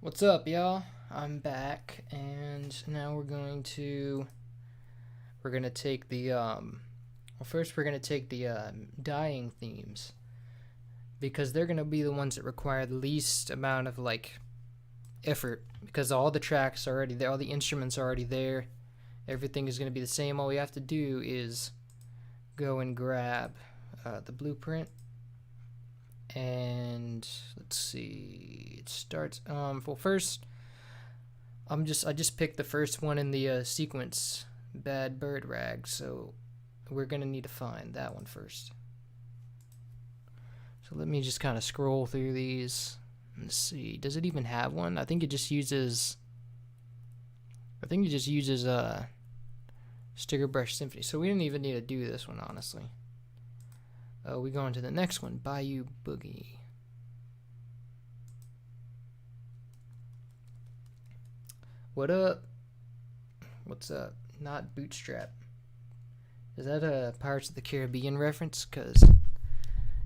What's up, y'all? I'm back, and now we're gonna take the first we're gonna take the dying themes, because they're gonna be the ones that require the least amount of effort, because all the tracks are already there, all the instruments are already there, everything is gonna be the same. All we have to do is go and grab the blueprint. And let's see, it starts well, first I just picked the first one in the sequence, Bad Bird Rag, so we're gonna need to find that one first. So let me just kind of scroll through these and see, does it even have one? I think it just uses Sticker Brush Symphony, so we didn't even need to do this one, honestly. We go on to the next one, Bayou Boogie. What up? What's up? Not Bootstrap. Is that a Pirates of the Caribbean reference? Because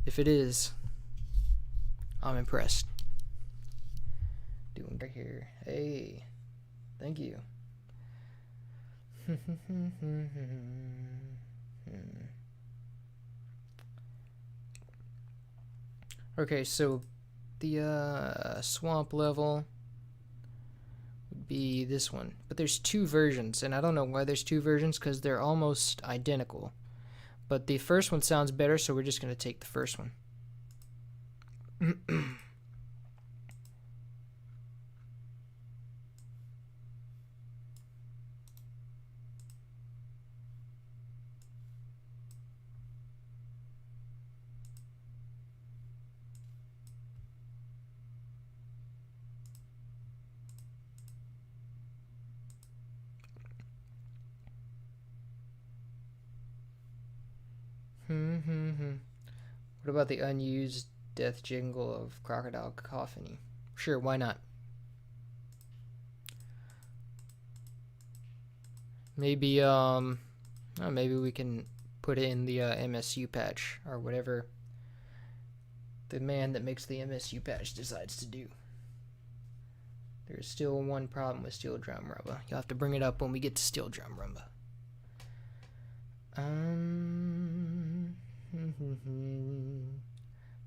if it is, I'm impressed. Doing right here. Hey, thank you. Okay, so the swamp level would be this one, but there's two versions, and I don't know why there's two versions, because they're almost identical, but the first one sounds better, so we're just going to take the first one. What about the unused death jingle of Crocodile Cacophony? Sure, why not? Maybe maybe we can put it in the MSU patch, or whatever the man that makes the MSU patch decides to do. There's still one problem with Steel Drum Rumba. You'll have to bring it up when we get to Steel Drum Rumba.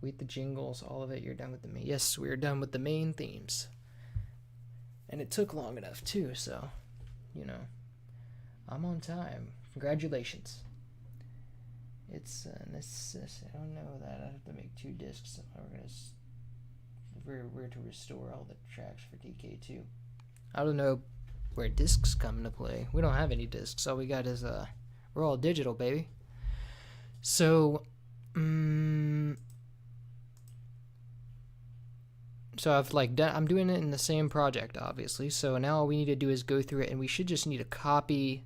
With the jingles, all of it, you're done with the main. Yes, we're done with the main themes. And it took long enough too, so, you know, I'm on time. Congratulations. It's I don't know that I have to make 2 discs. We're to restore all the tracks for DK2. I don't know where discs come into play. We don't have any discs. All we got is we're all digital, baby. So, I'm doing it in the same project, obviously. So now all we need to do is go through it, and we should just need to copy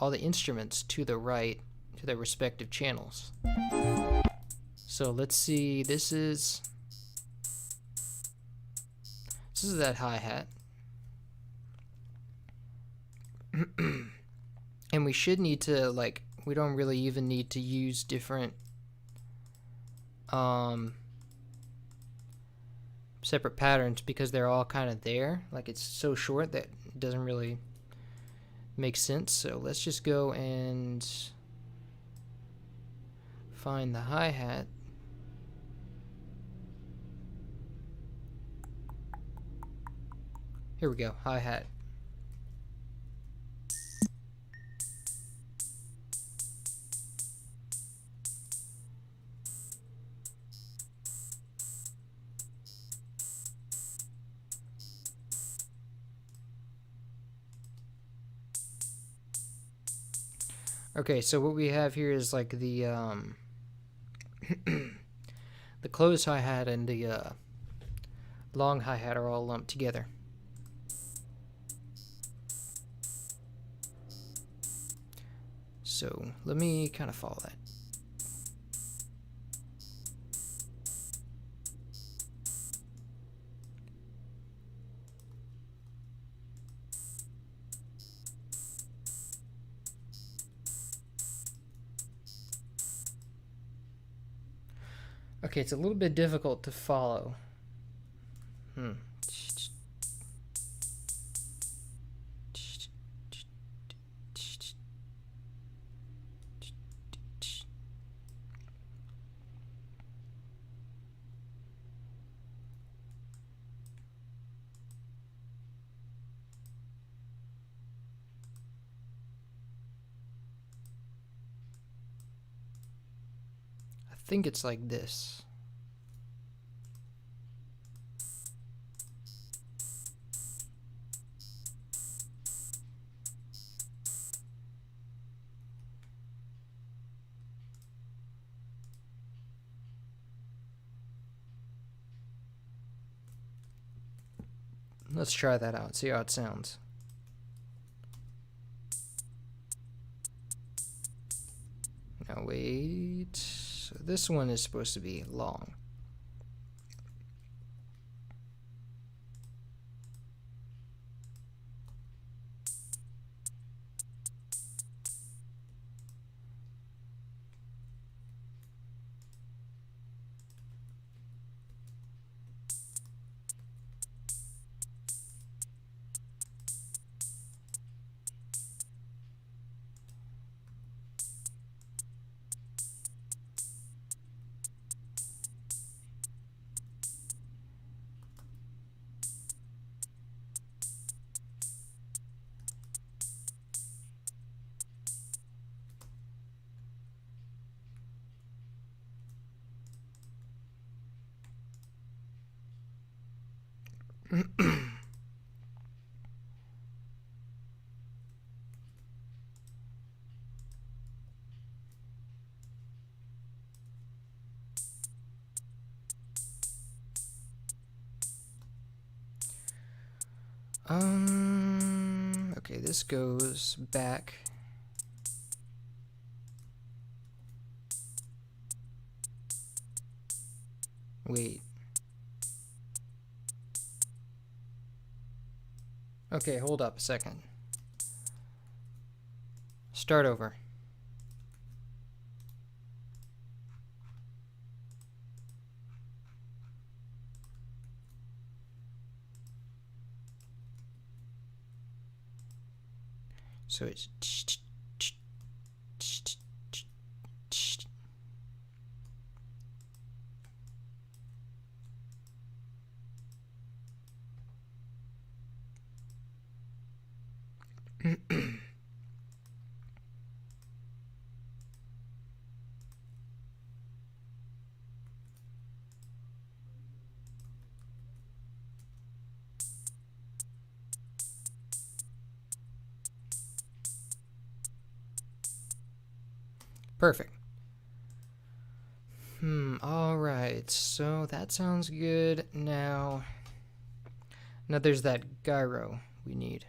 all the instruments to the right, to their respective channels. So let's see. This is that hi-hat. And we should need to, we don't really even need to use different separate patterns, because they're all kind of there. It's so short that it doesn't really make sense. So let's just go and find the hi-hat. Here we go, hi-hat. Okay, so what we have here is the the closed hi-hat and the long hi-hat are all lumped together. So let me kind of follow that. Okay, it's a little bit difficult to follow. I think it's like this. Let's try that out, see how it sounds. Now wait, so this one is supposed to be long. Okay, this goes back. Wait. Okay, hold up a second. Start over. So it's perfect. Alright, so that sounds good. Now there's that gyro we need.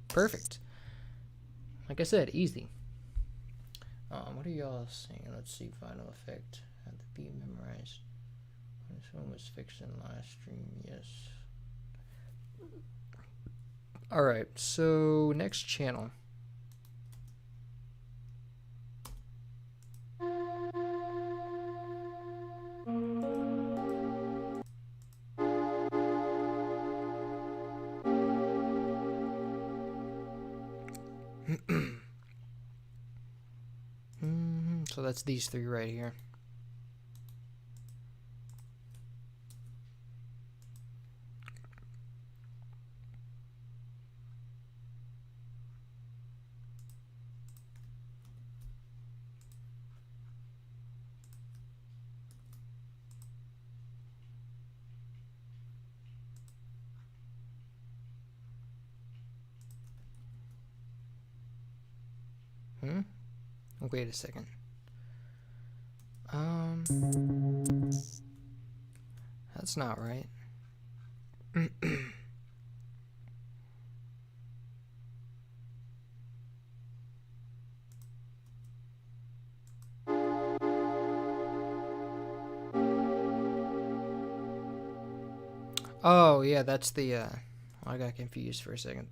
Perfect. Like I said, easy. What are y'all saying? Let's see, final effect. Had the beat memorized. This one was fixed in last stream, yes. Alright, so next channel. So that's these three right here. Wait a second. That's not right. Oh, yeah, that's the, I got confused for a second.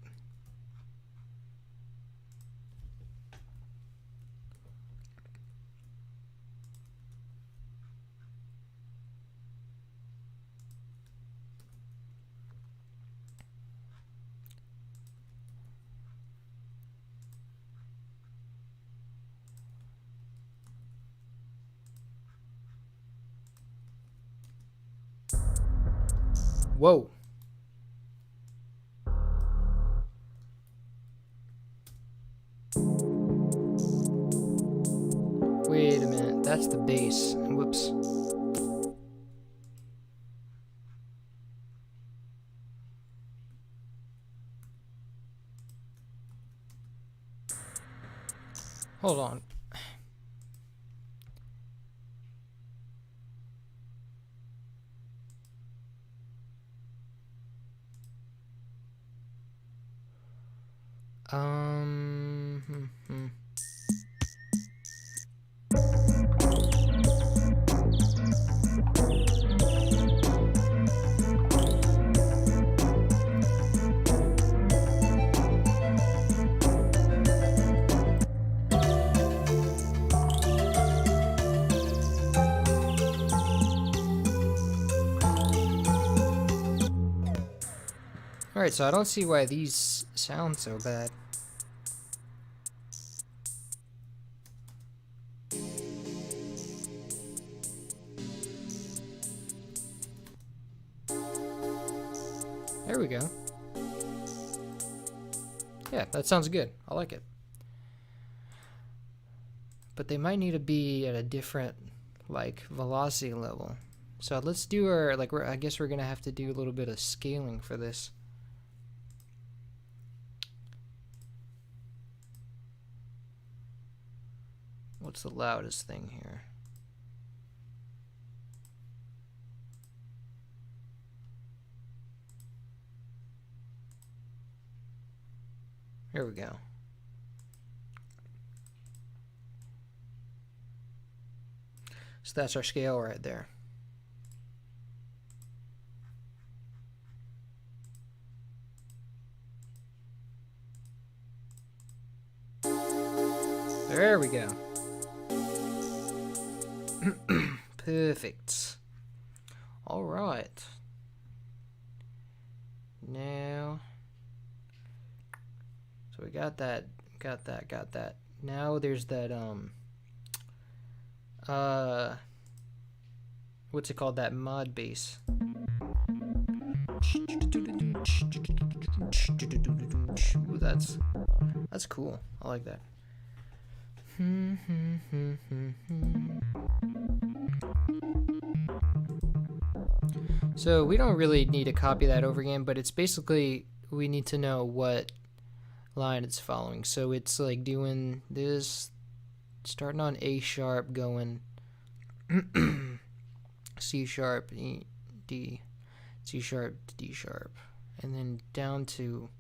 Whoa. Wait a minute, that's the bass. Whoops. Hold on. Alright, so I don't see why these sound so bad. There we go. Yeah, that sounds good. I like it. But they might need to be at a different, like, velocity level. So let's do our, like, I guess we're gonna have to do a little bit of scaling for this. What's the loudest thing here? Here we go. So that's our scale right there. There we go. Perfect. All right. Now, so we got that. Now there's that what's it called? That mod bass. Ooh, that's cool. I like that. So we don't really need to copy that over again, but it's basically we need to know what line it's following. So it's like doing this, starting on A sharp, going C sharp, E, D, C sharp, D sharp, and then down to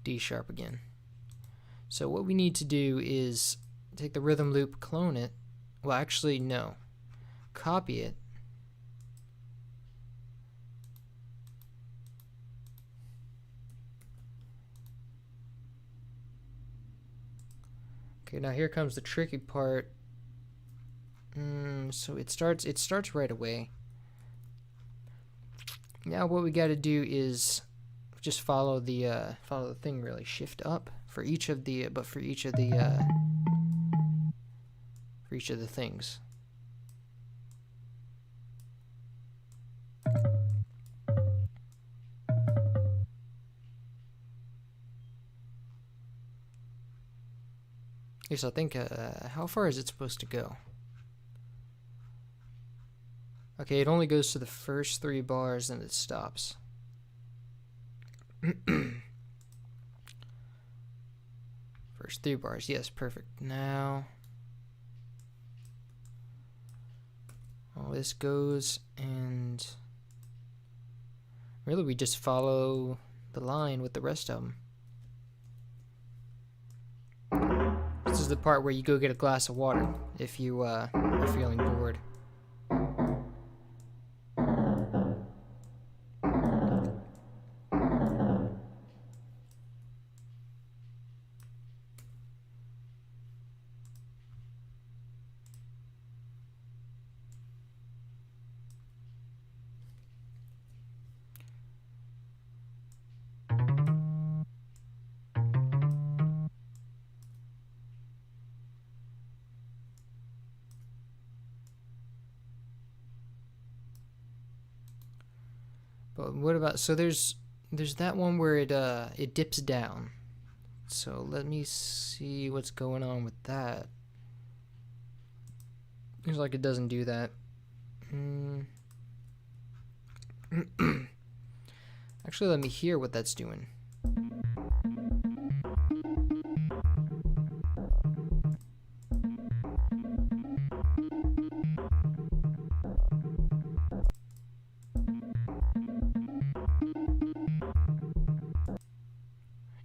D sharp again. So what we need to do is take the rhythm loop, clone it. Well, actually, no. Copy it. Okay, now here comes the tricky part. So it starts right away. Now what we got to do is just follow the thing really. Shift up for each of the things. Yes, I think how far is it supposed to go? Okay, it only goes to the first 3 bars and it stops. First 3 bars, yes, perfect. Now all this goes, and really we just follow the line with the rest of them. This is the part where you go get a glass of water if you are feeling bored. But what about, so there's that one where it dips down. So let me see what's going on with that. Looks like it doesn't do that. Actually, let me hear what that's doing.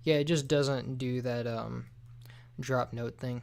Yeah, it just doesn't do that drop note thing.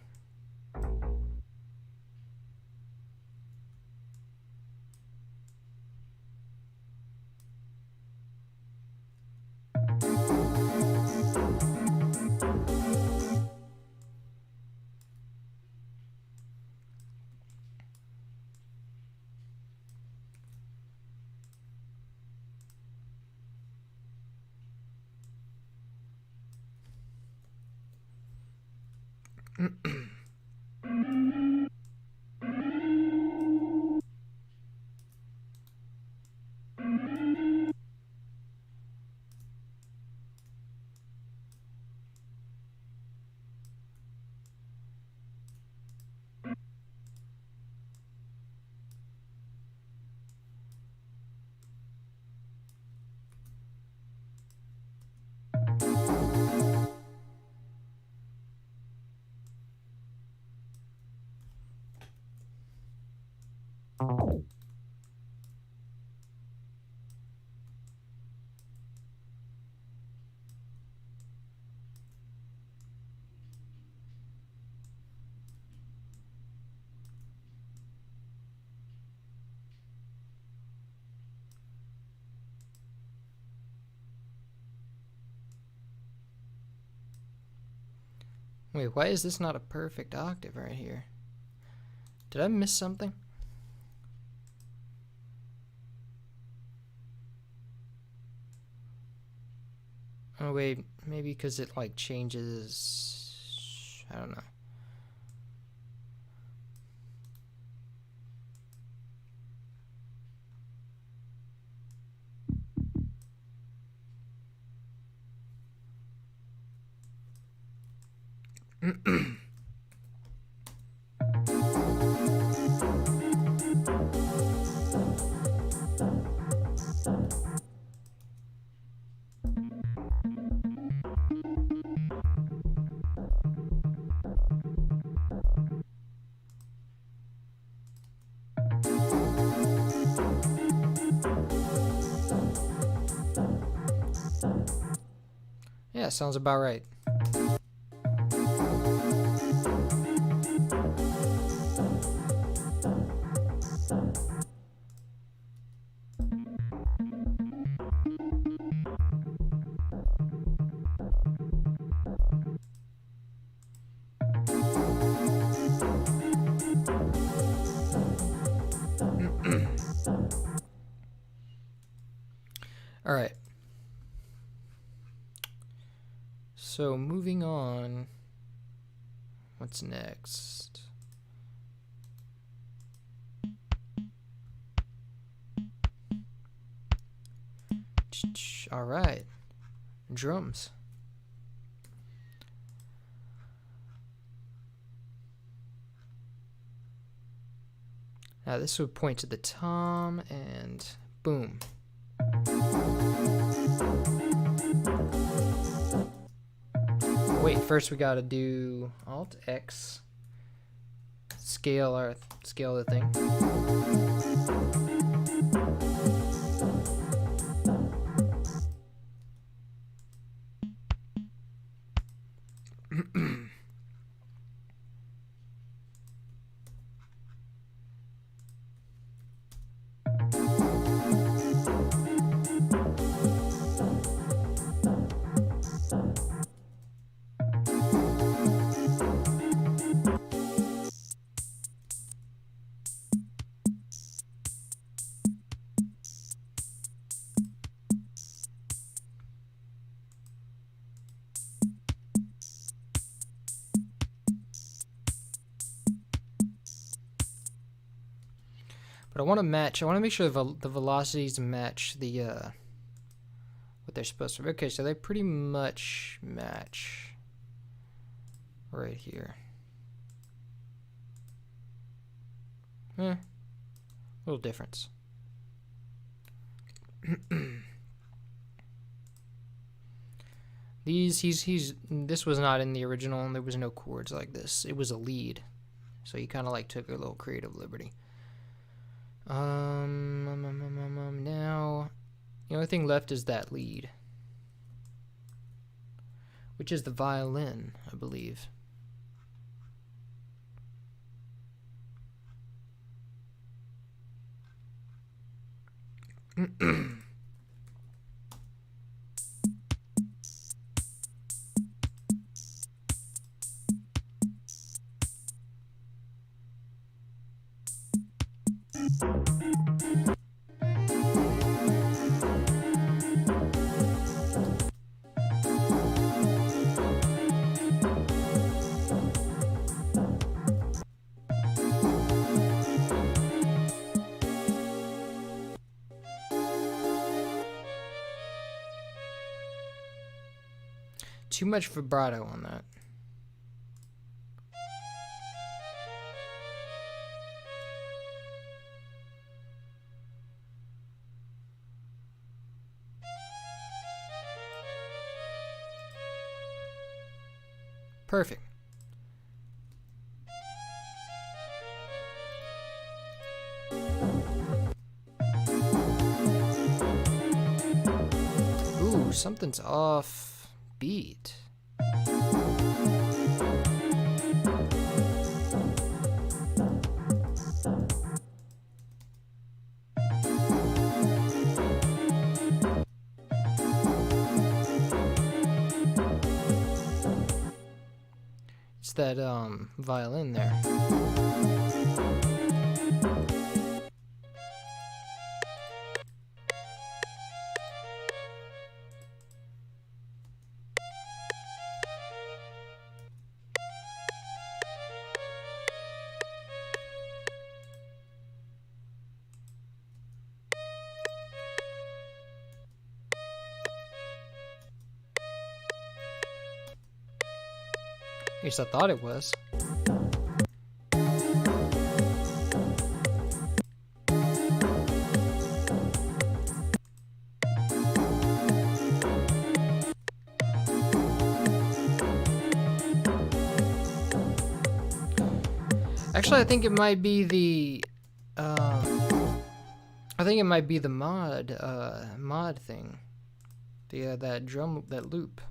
Wait, why is this not a perfect octave right here? Did I miss something? Oh wait, maybe because it like changes, I don't know. Yeah, sounds about right. All right. So moving on, what's next? All right, drums. Now this would point to the tom and boom. Wait, first we gotta do Alt X, scale the thing. But I want to make sure the velocities match the what they're supposed to be. Okay, so they pretty much match right here. Little difference. This was not in the original, and there was no chords like this. It was a lead, so he kind of like took a little creative liberty. Now the only thing left is that lead, which is the violin, I believe. Too much vibrato on that. Perfect. Ooh, something's off beat. It's that violin there. At least I thought it was. Actually, I think it might be the mod thing. That drum, that loop.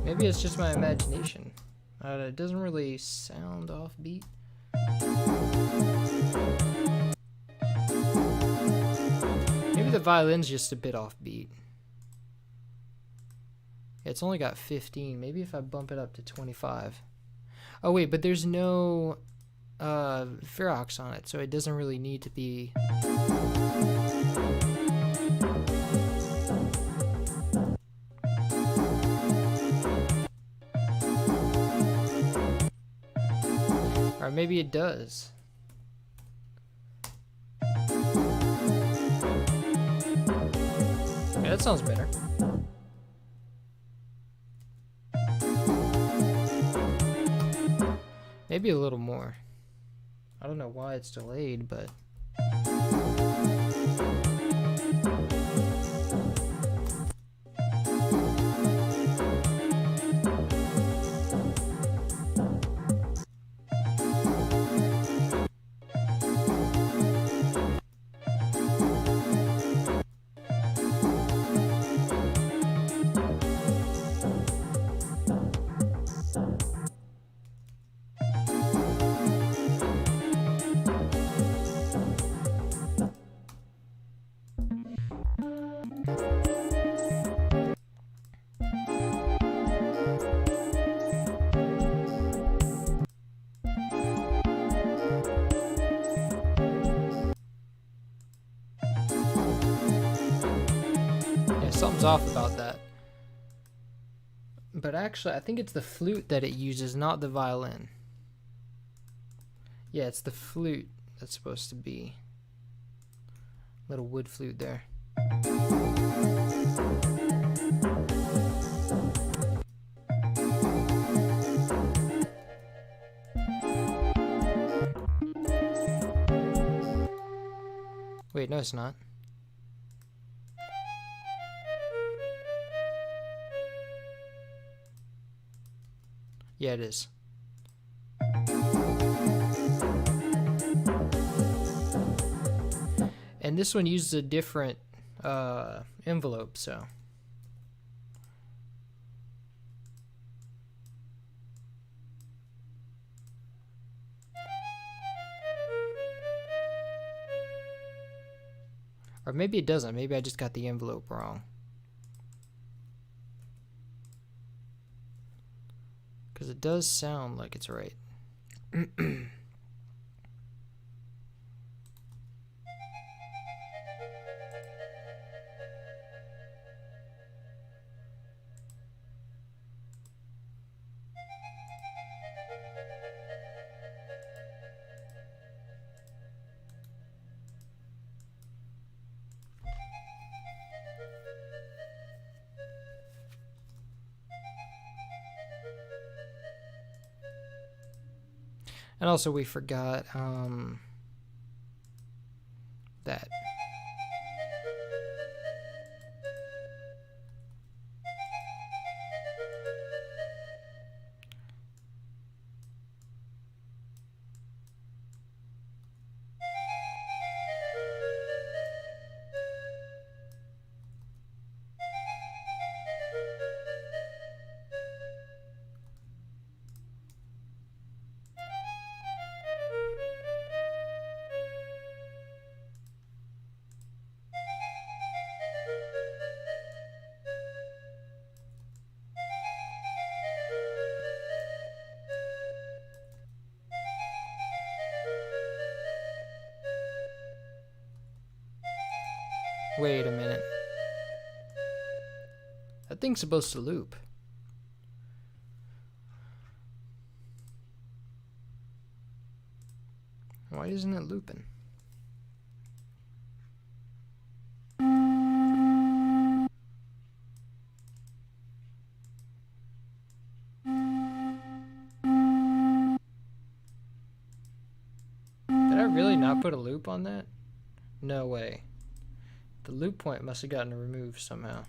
Maybe it's just my imagination. It doesn't really sound offbeat. Maybe the violin's just a bit offbeat. It's only got 15. Maybe if I bump it up to 25. Oh wait, but there's no Ferox on it, so it doesn't really need to be. Or maybe it does. Yeah, that sounds better. Maybe a little more. I don't know why it's delayed, but... Something's off about that. But actually, I think it's the flute that it uses, not the violin. Yeah, it's the flute that's supposed to be. Little wood flute there. Wait, no, it's not. Yeah, it is. And this one uses a different envelope, so. Or maybe it doesn't. Maybe I just got the envelope wrong. Because it does sound like it's right. And also we forgot that. Wait a minute. That thing's supposed to loop. Why isn't it looping? Did I really not put a loop on that? No way. The loop point must have gotten removed somehow.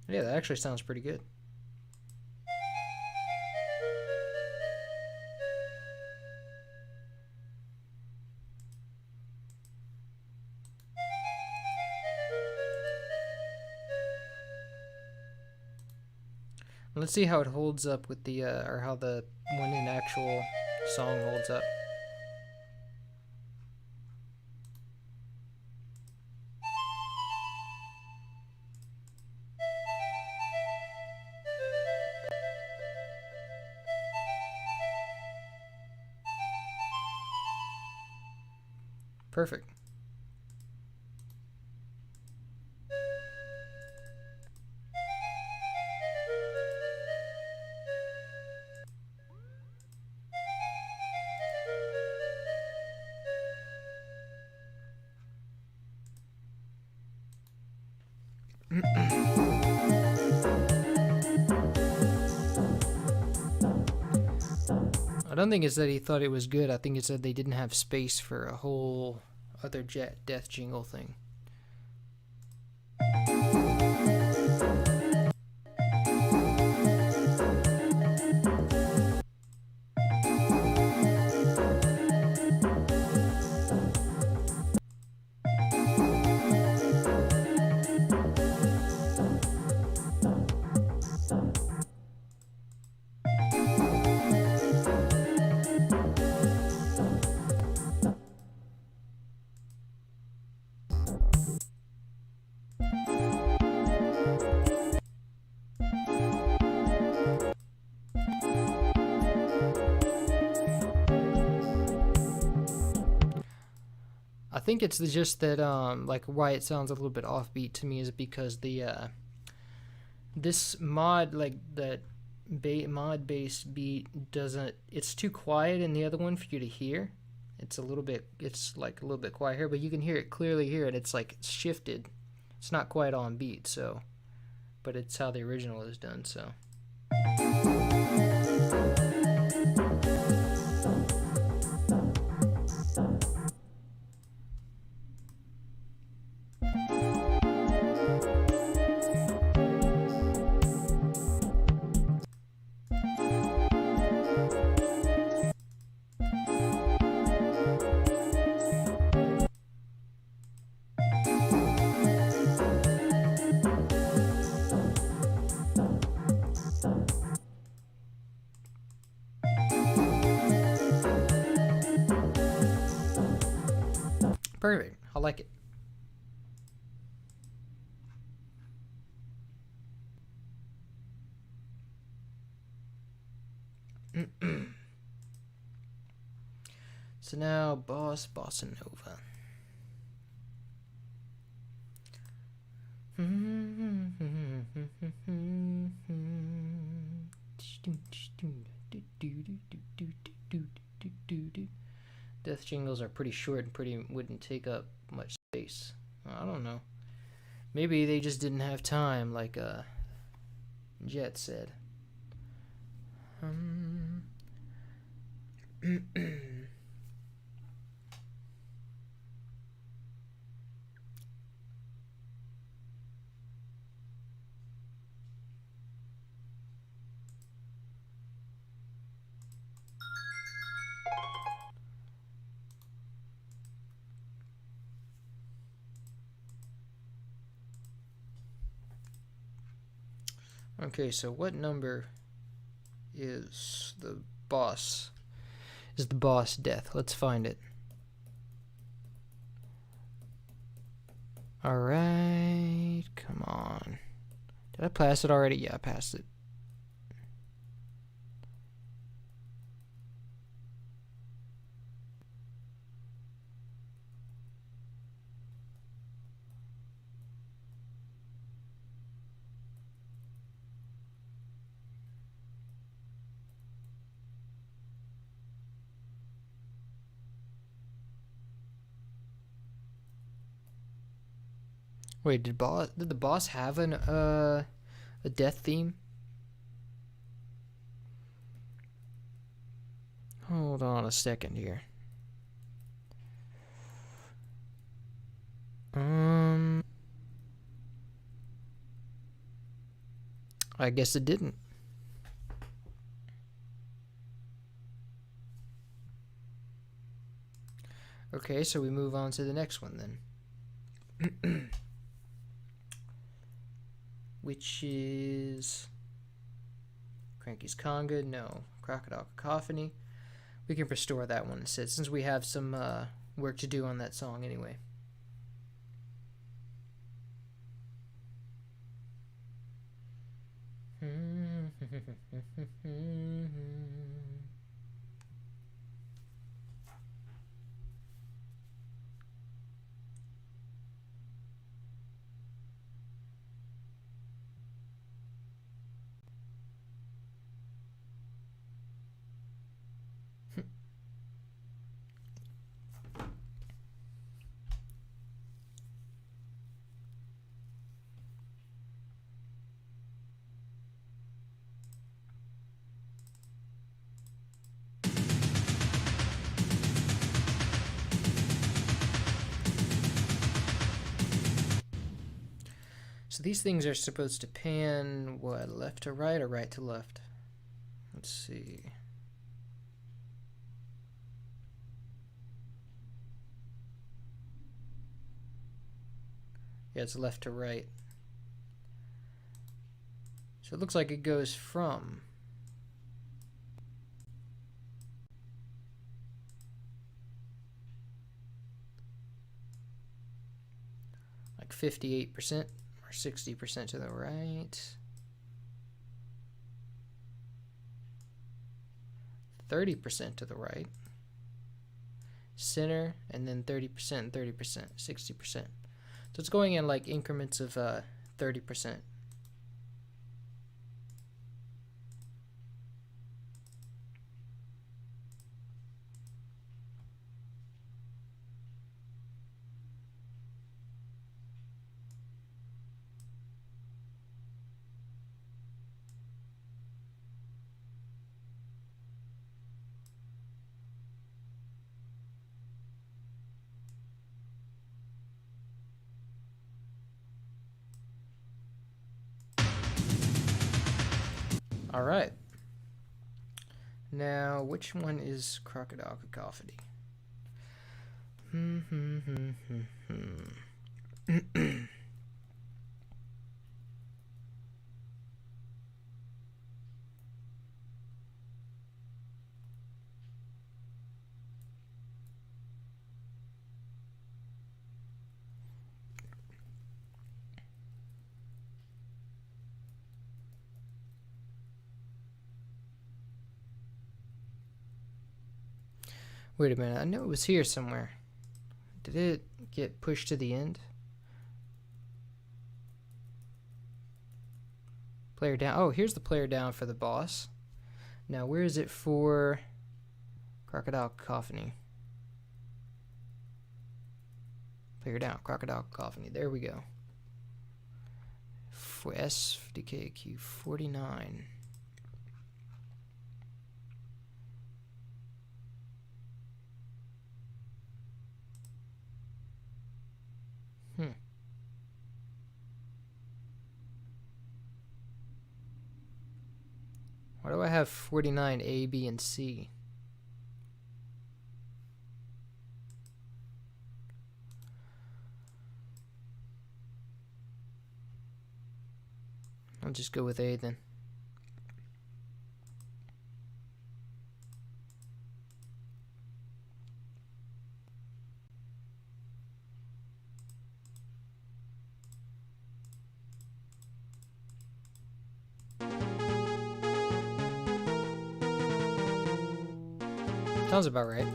Yeah, that actually sounds pretty good. Let's see how it holds up with the, or how the one in actual song holds up. Perfect. I don't think it's that he thought it was good. I think it's that they didn't have space for a whole other death jingle thing. think it's just that like why it sounds a little bit offbeat to me is because the this mod, like that mod based beat, doesn't, it's too quiet in the other one for you to hear. It's a little bit, it's like a little bit quiet here, but you can hear it clearly here, and it's like it's shifted. It's not quite on beat, so, but it's how the original is done, so. Perfect. I like it. So now bossa nova. Death jingles are pretty short and wouldn't take up much space. I don't know. Maybe they just didn't have time, like Jet said. Okay, so what number is the boss? Is the boss death? Let's find it. Alright, come on. Did I pass it already? Yeah, I passed it. Wait, did the boss have an a death theme? Hold on a second here. I guess it didn't. Okay, so we move on to the next one then. Which is Cranky's Conga. No, Crocodile Cacophony. We can restore that one instead, since we have some work to do on that song anyway. So these things are supposed to pan, what, left to right or right to left? Let's see. Yeah, it's left to right. So it looks like it goes from like 58%. 60% to the right, 30% to the right, center, and then 30% and 30%, 60%. So it's going in like increments of 30%. All right. Now, which one is Crocodile Cacophony? Wait a minute, I know it was here somewhere. Did it get pushed to the end? Player down. Oh, here's the player down for the boss. Now, where is it for Crocodile Cacophony? Player down, Crocodile Cacophony. There we go. For DKQ49. Why do I have 49 A, B, and C? I'll just go with A then. Sounds about right.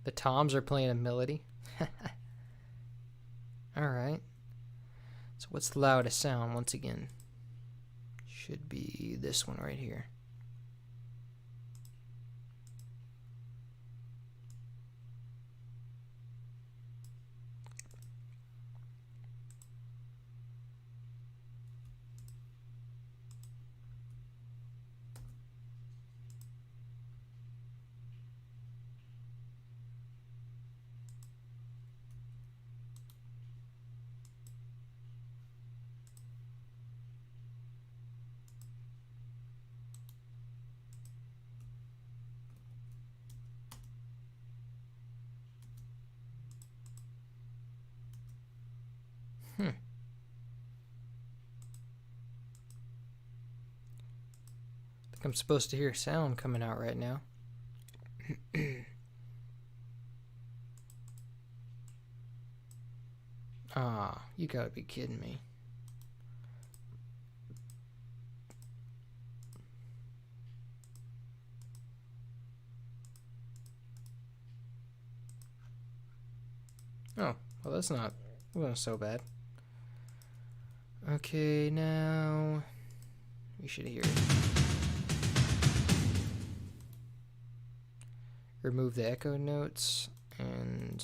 The toms are playing a melody. Alright. So what's the loudest sound once again? Should be this one right here. I think I'm supposed to hear sound coming out right now. Ah, you gotta be kidding me. Oh, well that's not, wasn't so bad. Okay, now we should hear it. Remove the echo notes and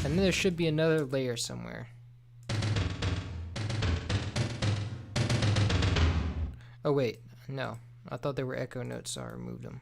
then there should be another layer somewhere. Oh wait, no. I thought there were echo notes, so I removed them.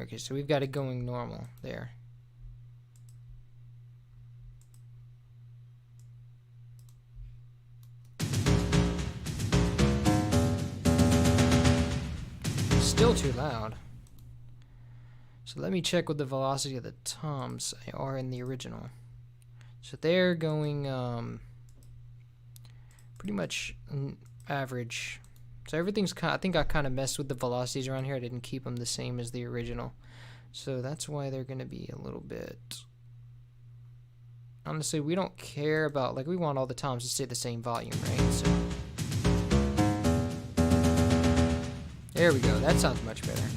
Okay, so we've got it going normal there. Still too loud. So let me check what the velocity of the toms are in the original. So they're going pretty much average. So everything's I think I kind of messed with the velocities around here. I didn't keep them the same as the original. So that's why they're going to be a little bit... Honestly, we don't care about... Like, we want all the toms to stay the same volume, right? So there we go. That sounds much better.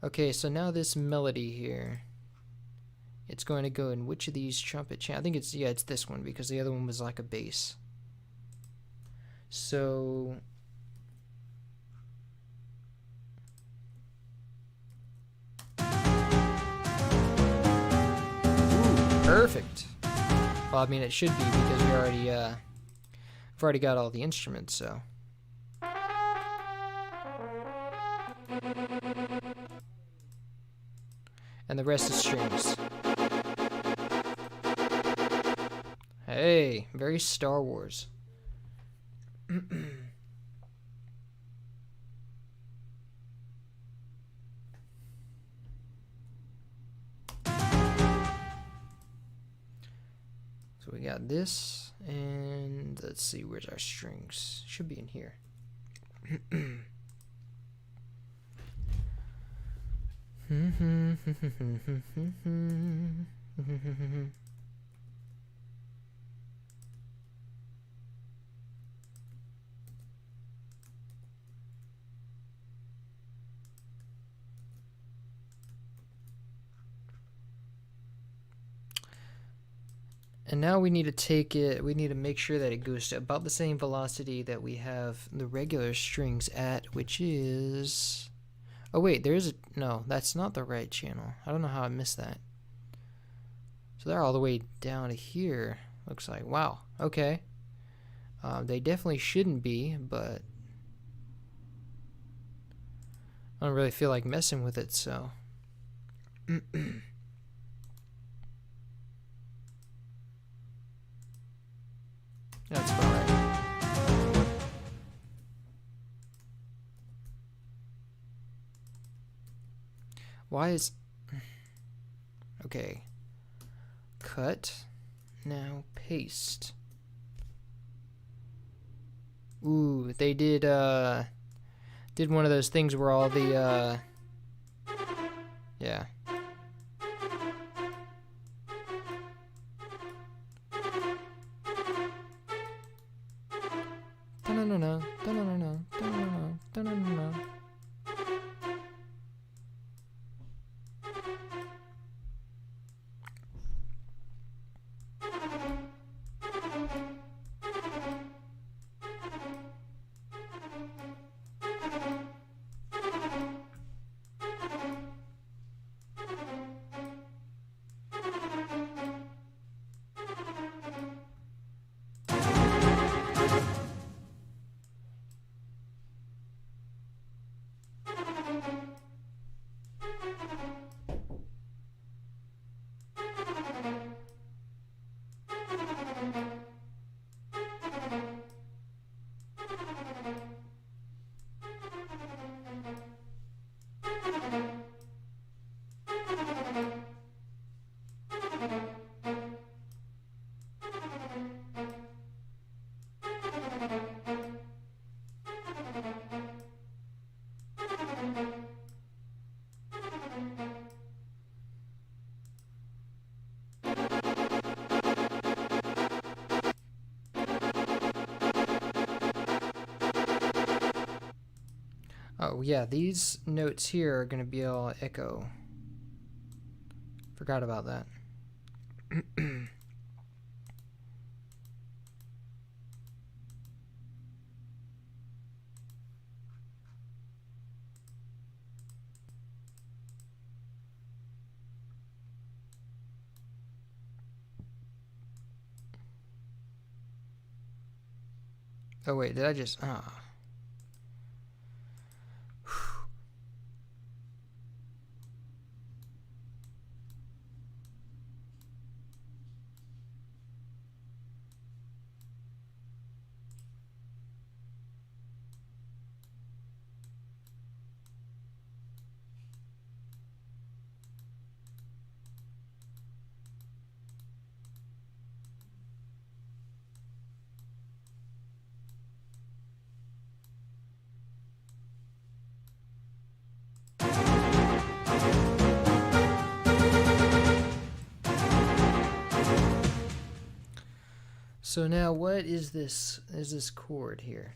Okay, so now this melody here, it's going to go in which of these trumpet channels? I think it's, yeah, it's this one, because the other one was like a bass. So perfect. Well, I mean, it should be, because we already we've already got all the instruments, so. And the rest is strings. Hey, very Star Wars. So we got this, and let's see, where's our strings? Should be in here. And now we need to take it, we need to make sure that it goes to about the same velocity that we have the regular strings at, which is... Oh wait, there's a... No, that's not the right channel. I don't know how I missed that. So they're all the way down to here, looks like. Wow, okay. They definitely shouldn't be, but... I don't really feel like messing with it, so... That's about right. Why is... Okay. Cut. Now paste. Ooh, they did one of those things where all the, yeah. Da-na-na-na, da-na-na-na, da-na-na-na, da-na-na-na. Oh yeah, these notes here are going to be all echo. Forgot about that. Oh wait, did I just... So now what is this? Is this chord here?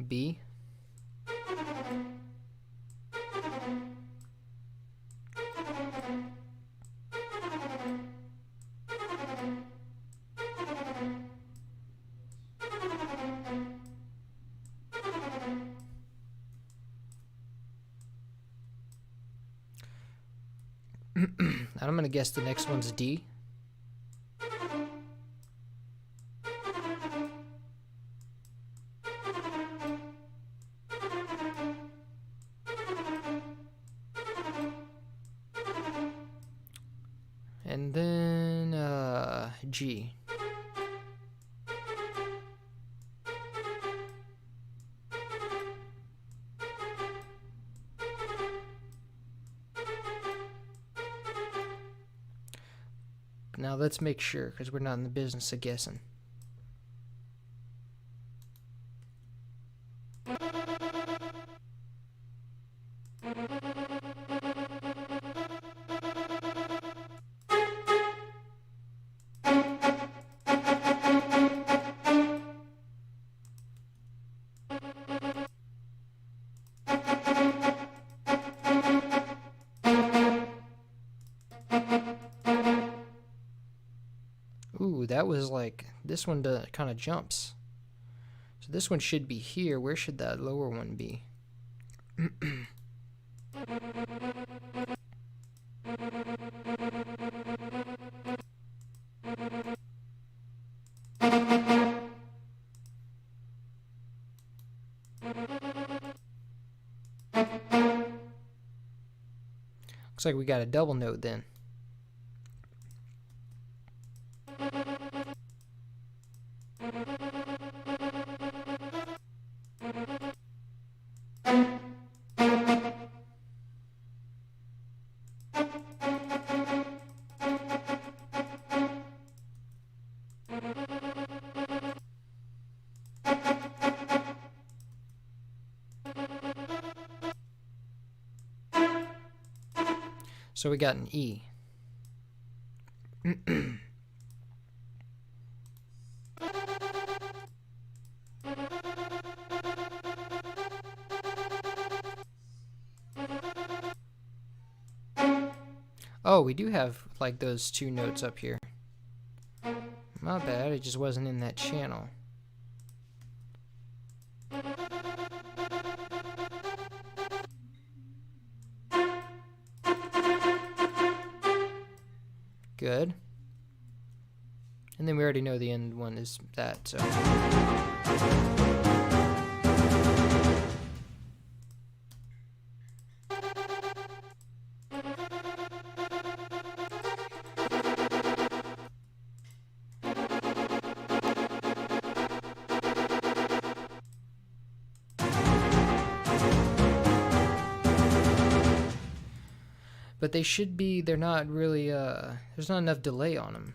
B. I'm gonna guess the next one's D. And then G. Now let's make sure, because we're not in the business of guessing. Ooh, that was like, this one kind of jumps. So this one should be here. Where should that lower one be? Looks like we got a double note then. So we got an E. Oh, we do have like those two notes up here. My bad, it just wasn't in that channel. Good. And then we already know the end one is that, so. But they should be, they're not really, there's not enough delay on them.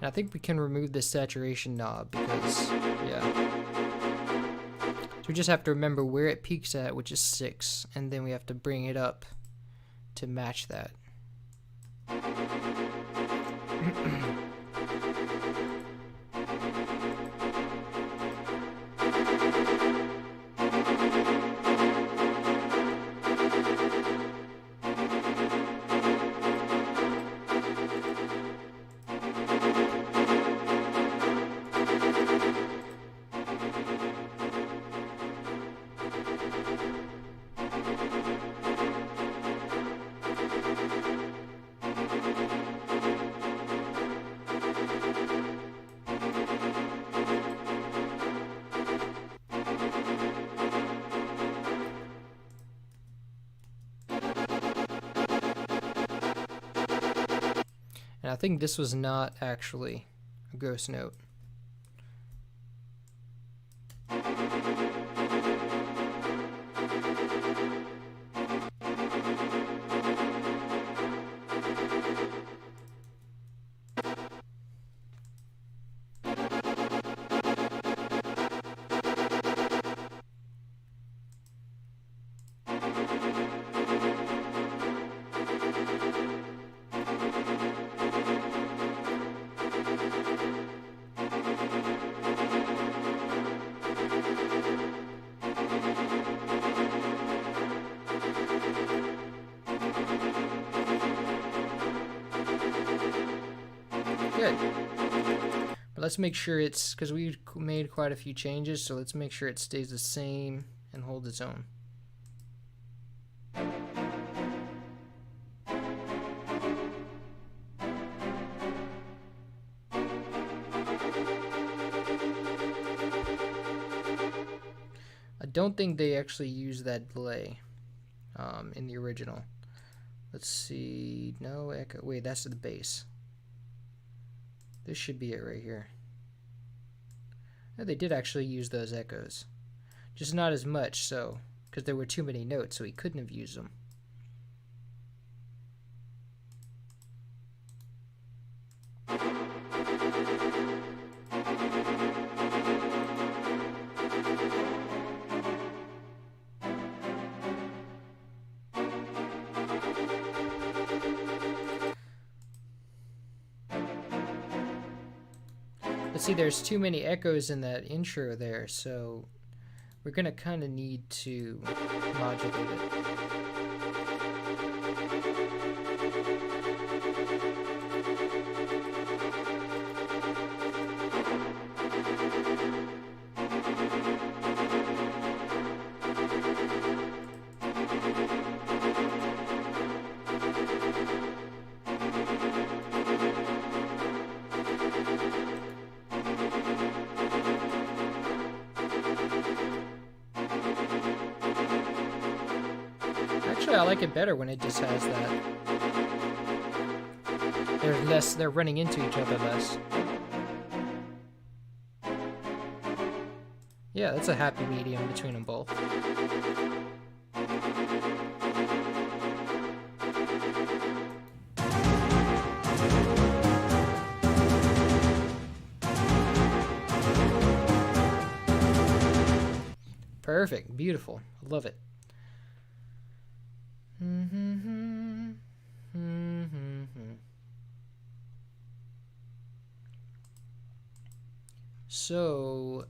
And I think we can remove this saturation knob because, yeah. So we just have to remember where it peaks at, which is 6, and then we have to bring it up to match that. And I think this was not actually a gross note. Good. But let's make sure it's, because we made quite a few changes, so let's make sure it stays the same and holds its own. I don't think they actually use that delay in the original. Let's see. No echo. Wait, that's the bass. This should be it right here. Oh, they did actually use those echoes, just not as much, so because there were too many notes, so he couldn't have used them. But see, there's too many echoes in that intro there, so we're gonna kind of need to modulate it. Actually, I like it better when it just has that. They're running into each other less. Yeah, that's a happy medium between them both. Perfect, beautiful, I love it. So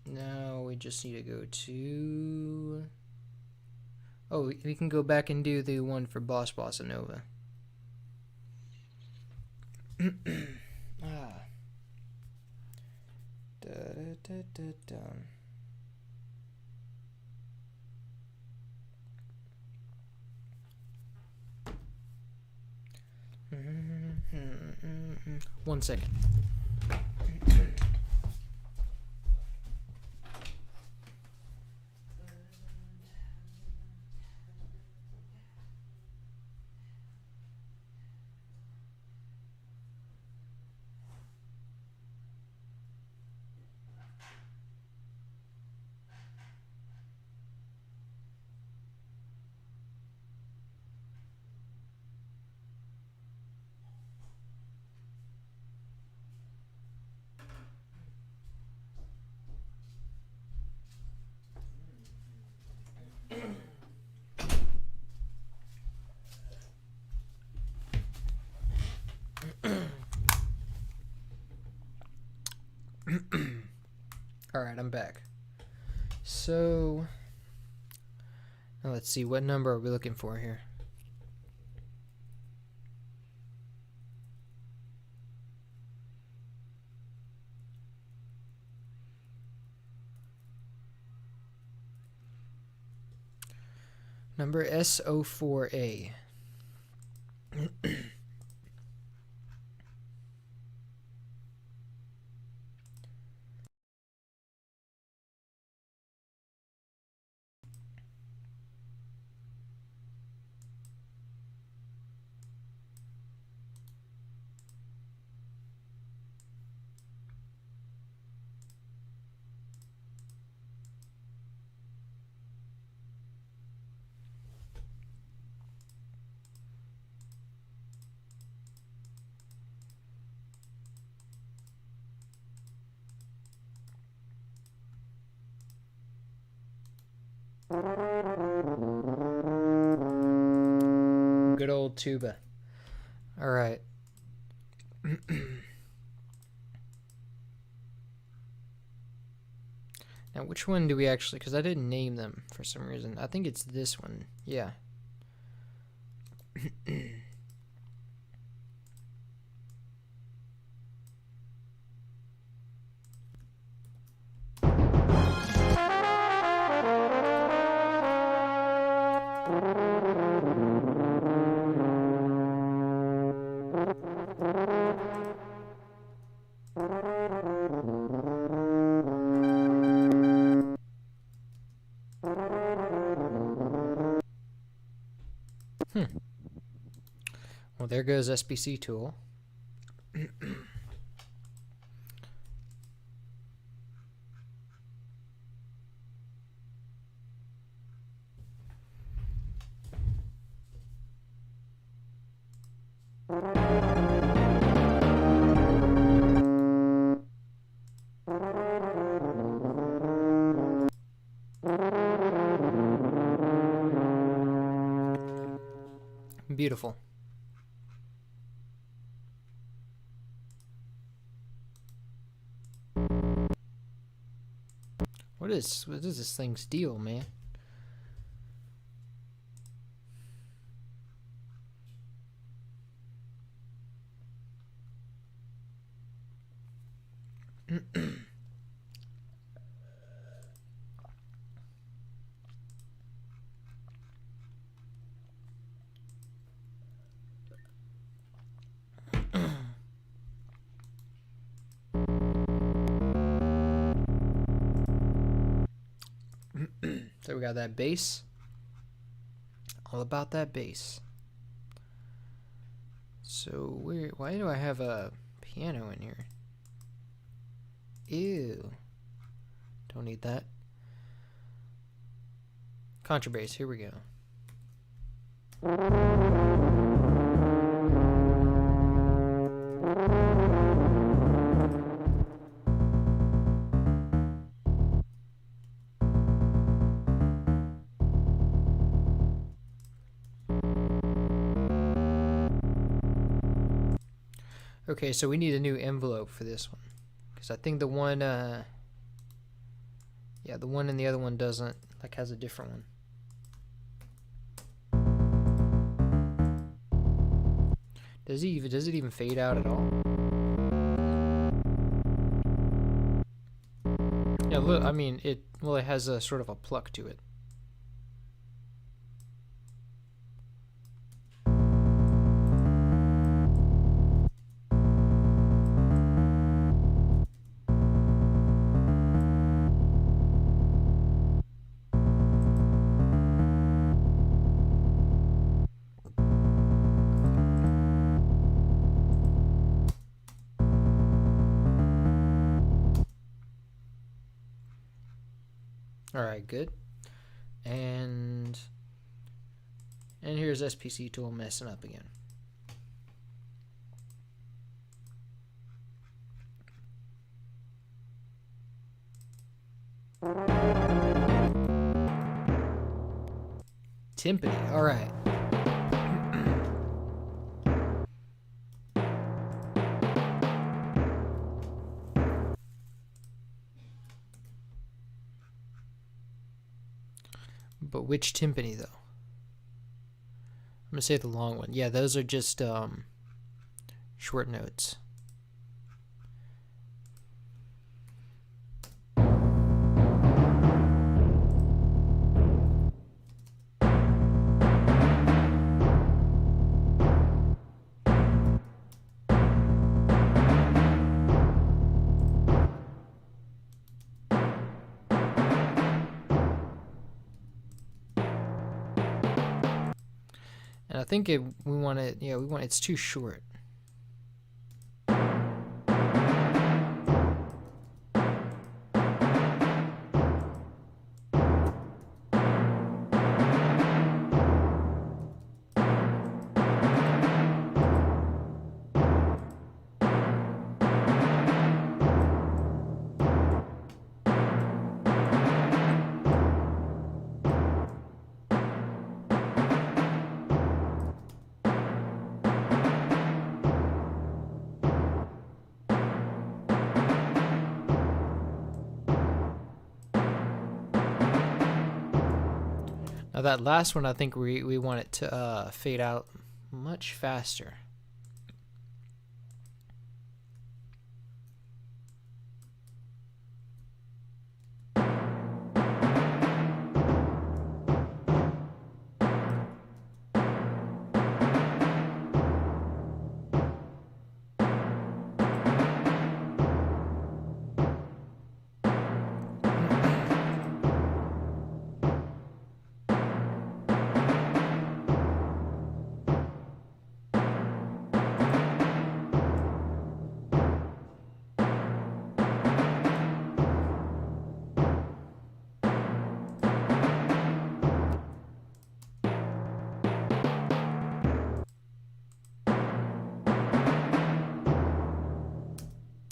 now we just need to go to, oh, we can go back and do the one for Bossa Nova. One second. Alright, I'm back. So, now let's see, what number are we looking for here? Number SO4A. Good old tuba. All right. Now, which one do we actually... Because I didn't name them for some reason. I think it's this one. Yeah. Well, there goes SBC tool. Beautiful. What is this thing's deal, man? So we got that bass. All about that bass. So why do I have a piano in here? Ew. Don't need that. Contrabass, here we go. Okay, so we need a new envelope for this one, because I think the one, yeah, the one and the other one doesn't, like, has a different one. Does it even fade out at all? Yeah, look, I mean, it has a sort of a pluck to it. Alright, good. And here's SPC tool messing up again. Timpani, alright. But which timpani, though? I'm going to say the long one. Yeah, those are just short notes. And I think it's too short. Now that last one, I think we want it to fade out much faster.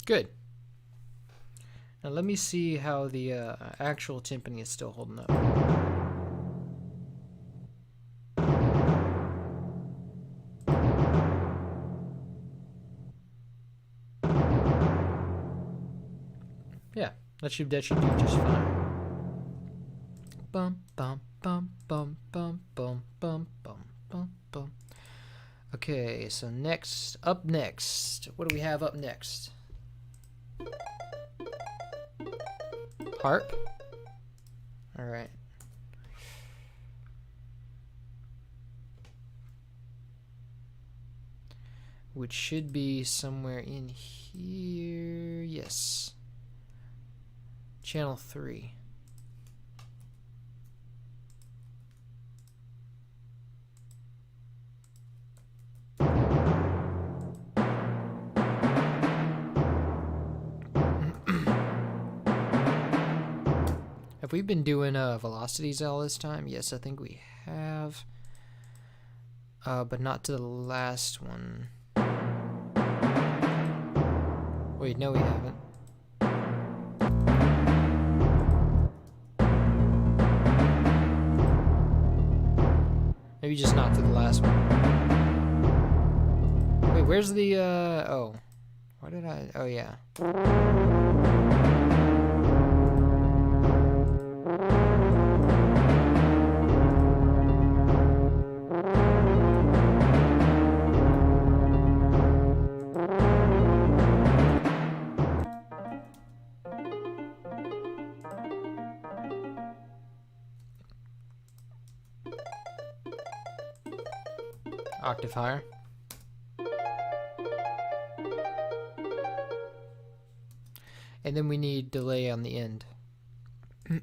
Good. Now let me see how the actual timpani is still holding up. Yeah, that should do just fine. Bum bum bum bum bum bum bum bum bum bum. Okay, so up next, what do we have up next? Harp. All right. Which should be somewhere in here. Yes. Channel 3. Have we been doing velocities all this time? Yes, I think we have. But not to the last one. Wait, no we haven't. Maybe just not to the last one. Wait, where's the, oh. Why did I, oh yeah. Octave higher. And then we need delay on the end. But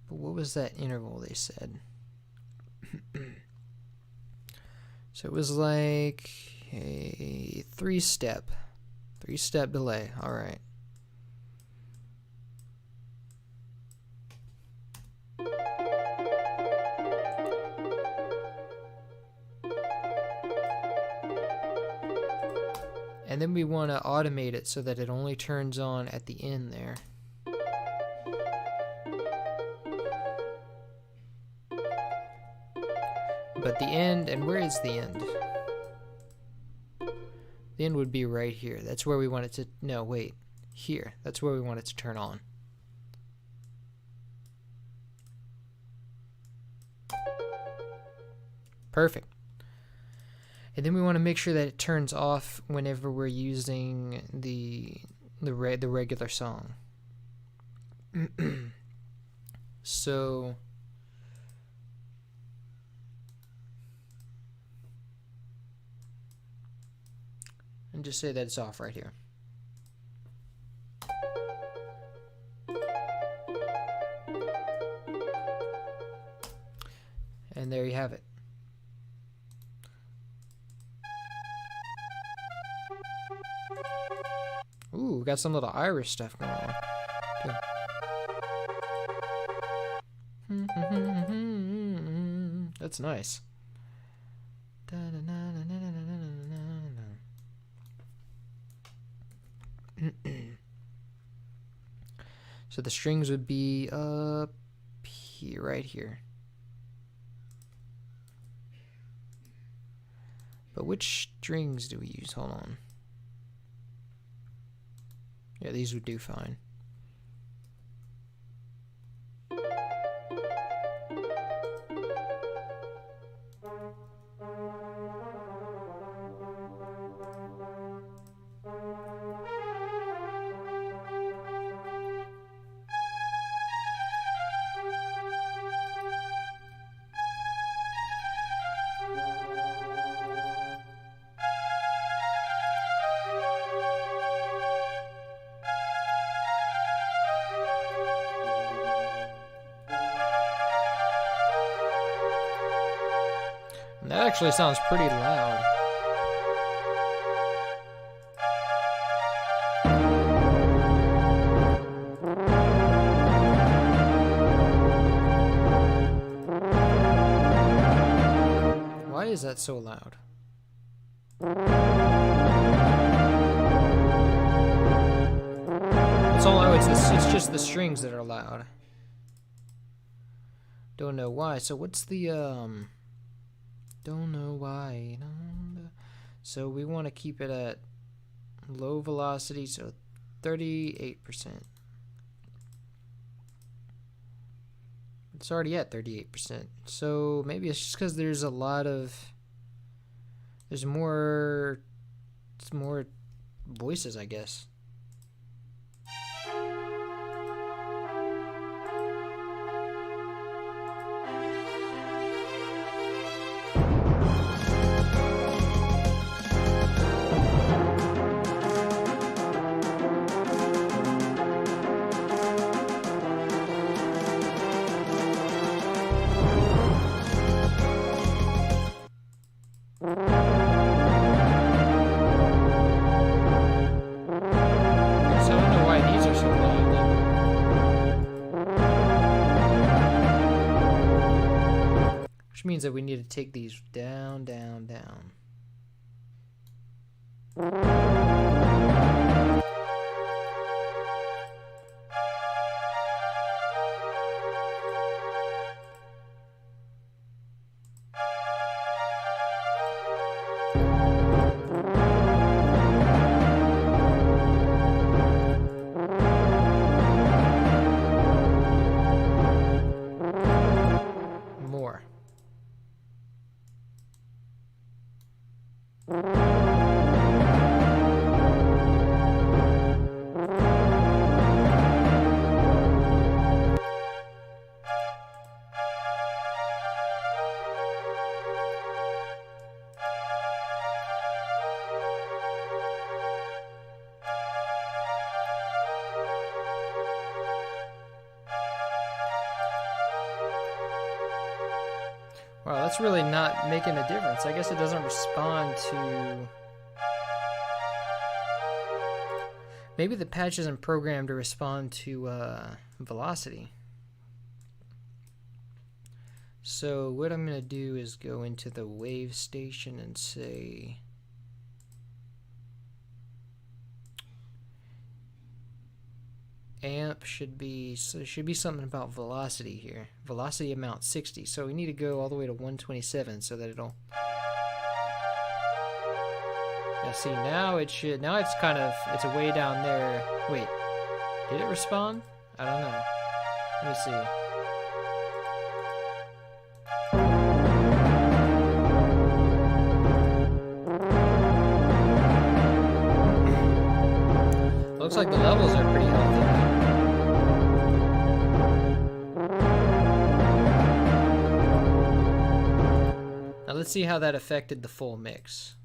what was that interval they said? So it was like a three-step delay. All right. And then we want to automate it so that it only turns on at the end there. But the end, and where is the end? The end would be right here. That's where we want it to, no, wait, here. That's where we want it to turn on. Perfect. And then we want to make sure that it turns off whenever we're using the regular song. So and just say that it's off right here. And there you have it. Ooh, got some little Irish stuff going on. Okay. That's nice. So the strings would be up here, right here. But which strings do we use? Hold on. Yeah, these would do fine. And that actually sounds pretty loud. Why is that so loud? It's all I it's just the strings that are loud. Don't know why. So what's the don't know why. So we want to keep it at low velocity, so 38%. It's already at 38%. So maybe it's just because there's a lot of there's more voices, I guess. Which means that we need to take these down, down, down. Wow, that's really not making a difference. I guess it doesn't respond to... Maybe the patch isn't programmed to respond to velocity. So what I'm going to do is go into the wave station and say... amp should be, so there should be something about velocity here. Velocity amount 60. So we need to go all the way to 127 so that it'll... Now see, now it should, now it's kind of, it's way down there. Wait, did it respond? I don't know. Let me see. Looks like the levels are pretty healthy now. Now let's see how that affected the full mix.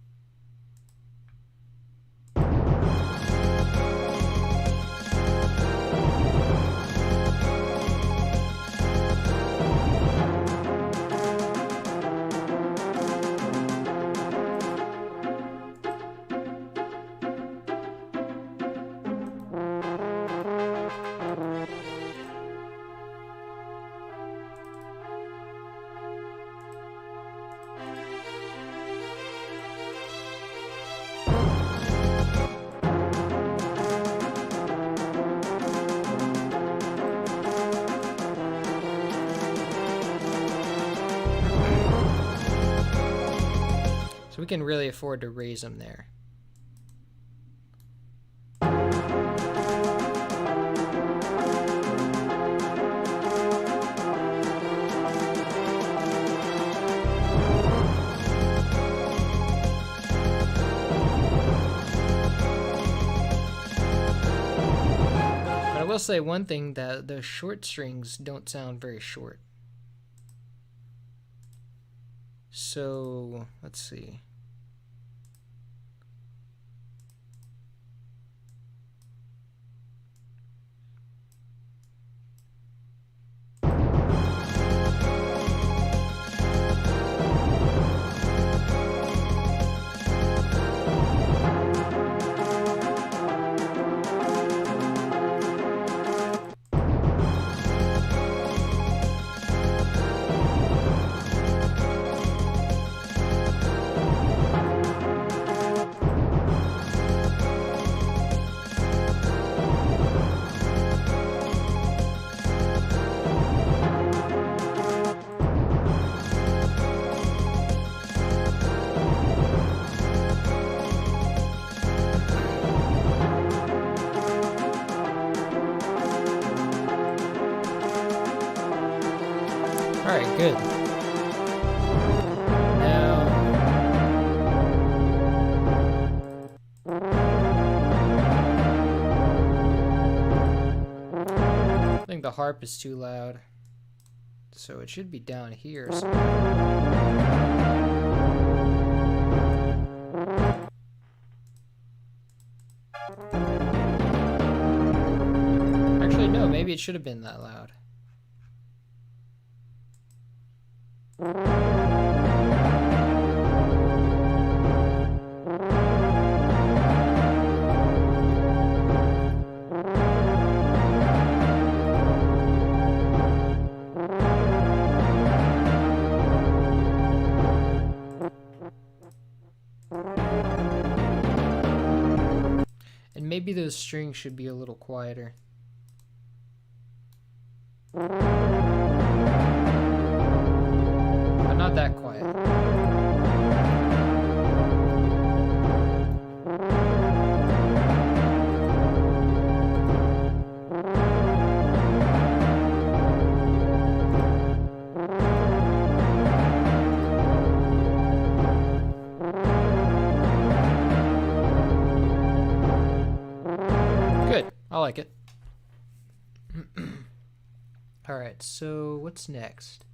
we can really afford to raise them there. I will say one thing, that the short strings don't sound very short. So let's see. Alright, good. Now, I think the harp is too loud, so it should be down here Actually, no, maybe it should have been that loud. And maybe those strings should be a little quieter. But not that quiet. Good. I like it. Alright, so what's next?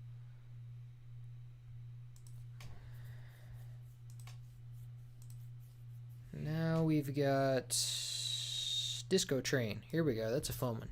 Now we've got Disco Train. Here we go. That's a fun one.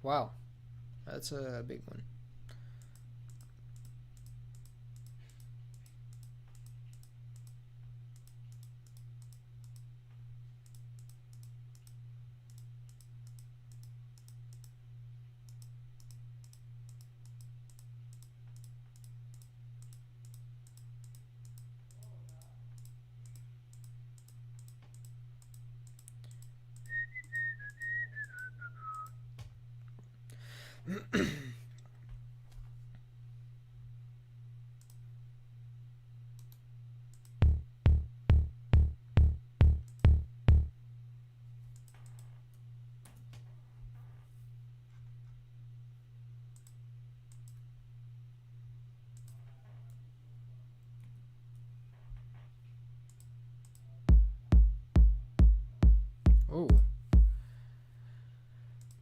Wow, that's a big one.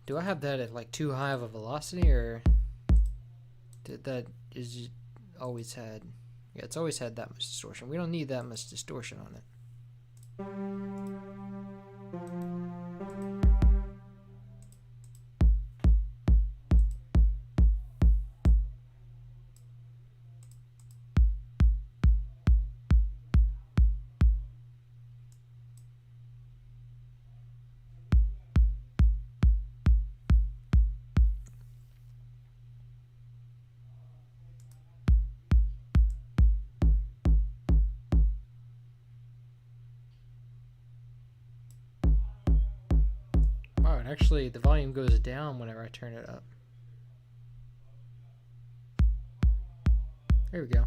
Do I have that at like too high of a velocity, or did that is always had? Yeah, it's always had that much distortion. We don't need that much distortion on it. Wow, and actually the volume goes down whenever I turn it up. There we go.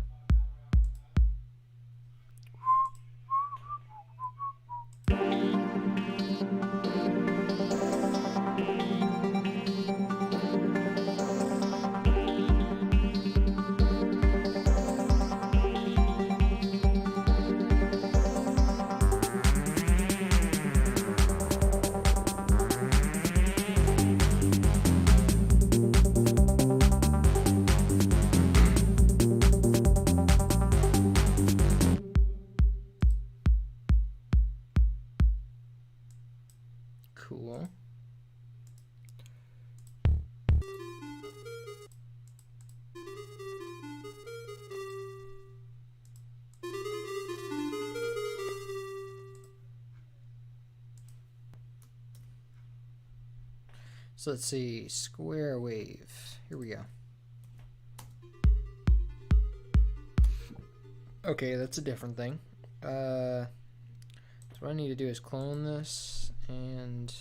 Cool. So let's see, square wave. Here we go. Okay, that's a different thing. So what I need to do is clone this and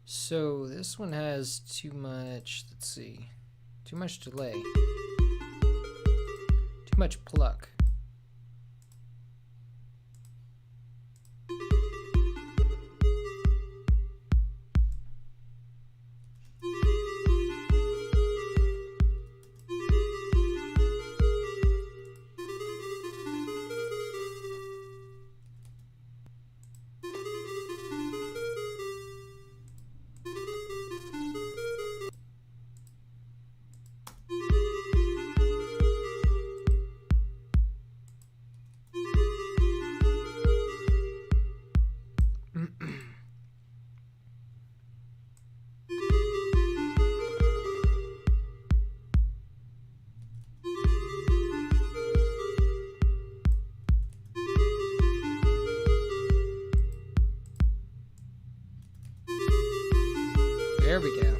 so this one has too much, let's see, too much delay, too much pluck. There we go.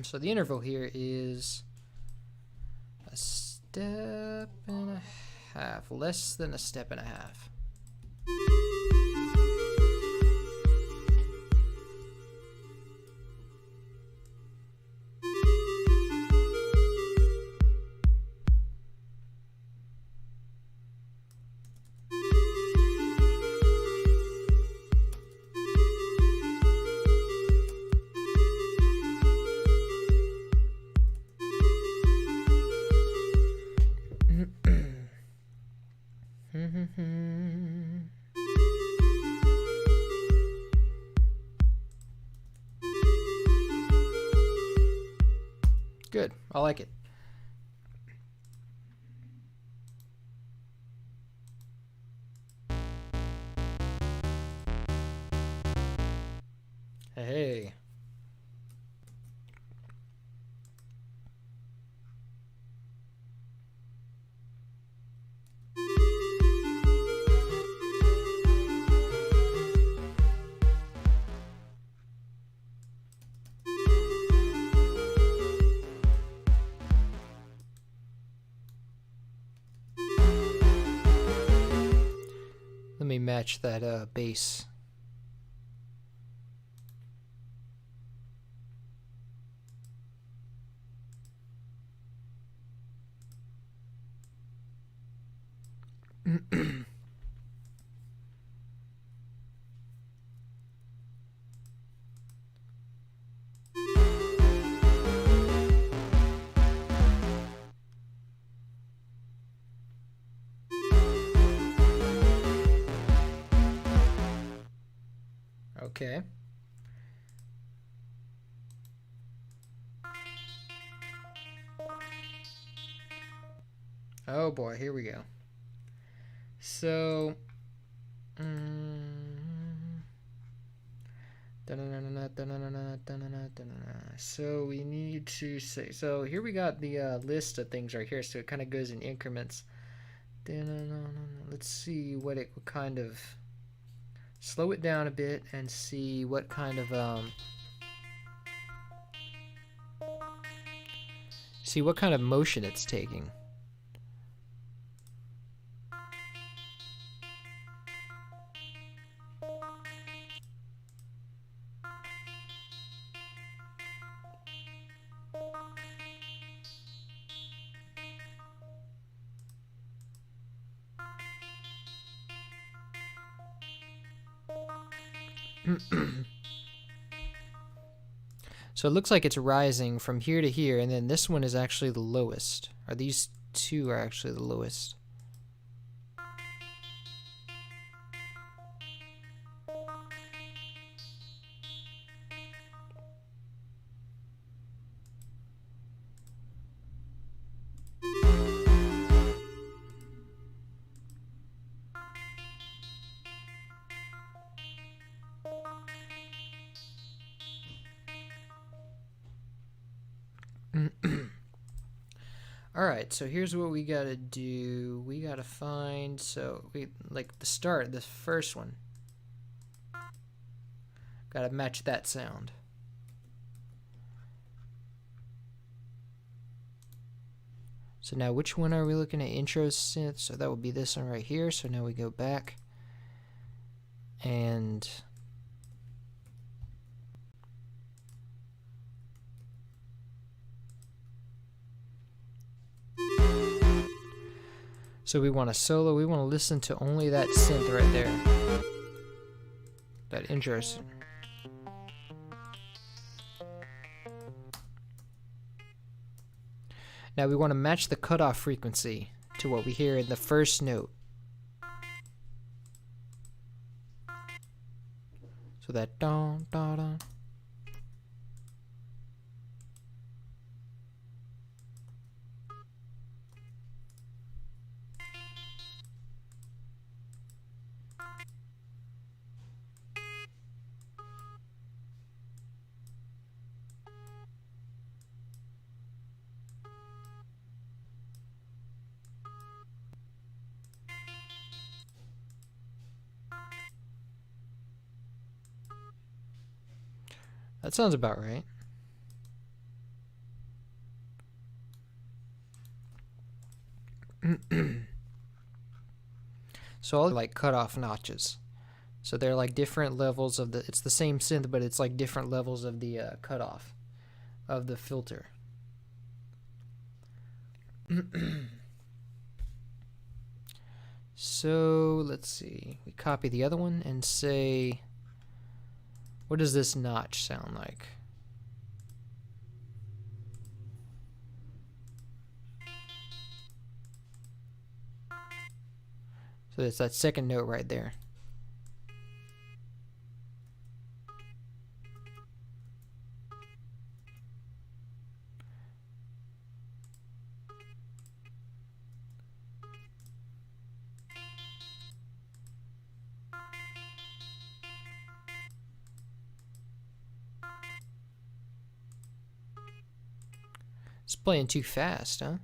So the interval here is a step and a half, less than a step and a half. Good. I like it. Hey. Let me match that bass. Okay. Oh boy, here we go. So, so we need to say, so here we got the list of things right here, so it kind of goes in increments. Let's see what it would kind of, slow it down a bit and see what kind of motion it's taking. So it looks like it's rising from here to here, and then this one is actually the lowest. Or these two are actually the lowest. Alright, so here's what we gotta do. We gotta find, so we like the start, this first one. Gotta match that sound. So now which one are we looking at? Intro synth, so that would be this one right here. So now we go back and so we want a solo, we want to listen to only that synth right there. That intro synth. Now we want to match the cutoff frequency to what we hear in the first note. So that don da da. That sounds about right. So all like cutoff notches. So they're like different levels of the, it's the same synth, but it's like different levels of the cutoff of the filter. So let's see. We copy the other one and say, what does this notch sound like? So it's that second note right there. It's playing too fast, huh?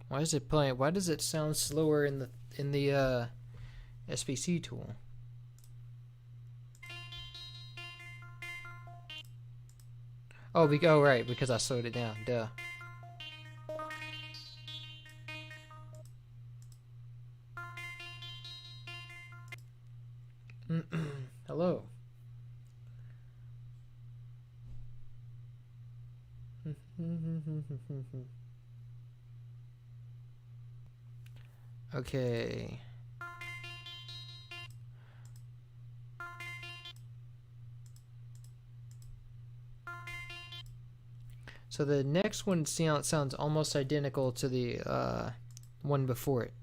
Why is it playing? Why does it sound slower in the SPC tool? Oh, oh right, because I slowed it down. Duh. Hello. Okay. So the next one sounds almost identical to the one before it.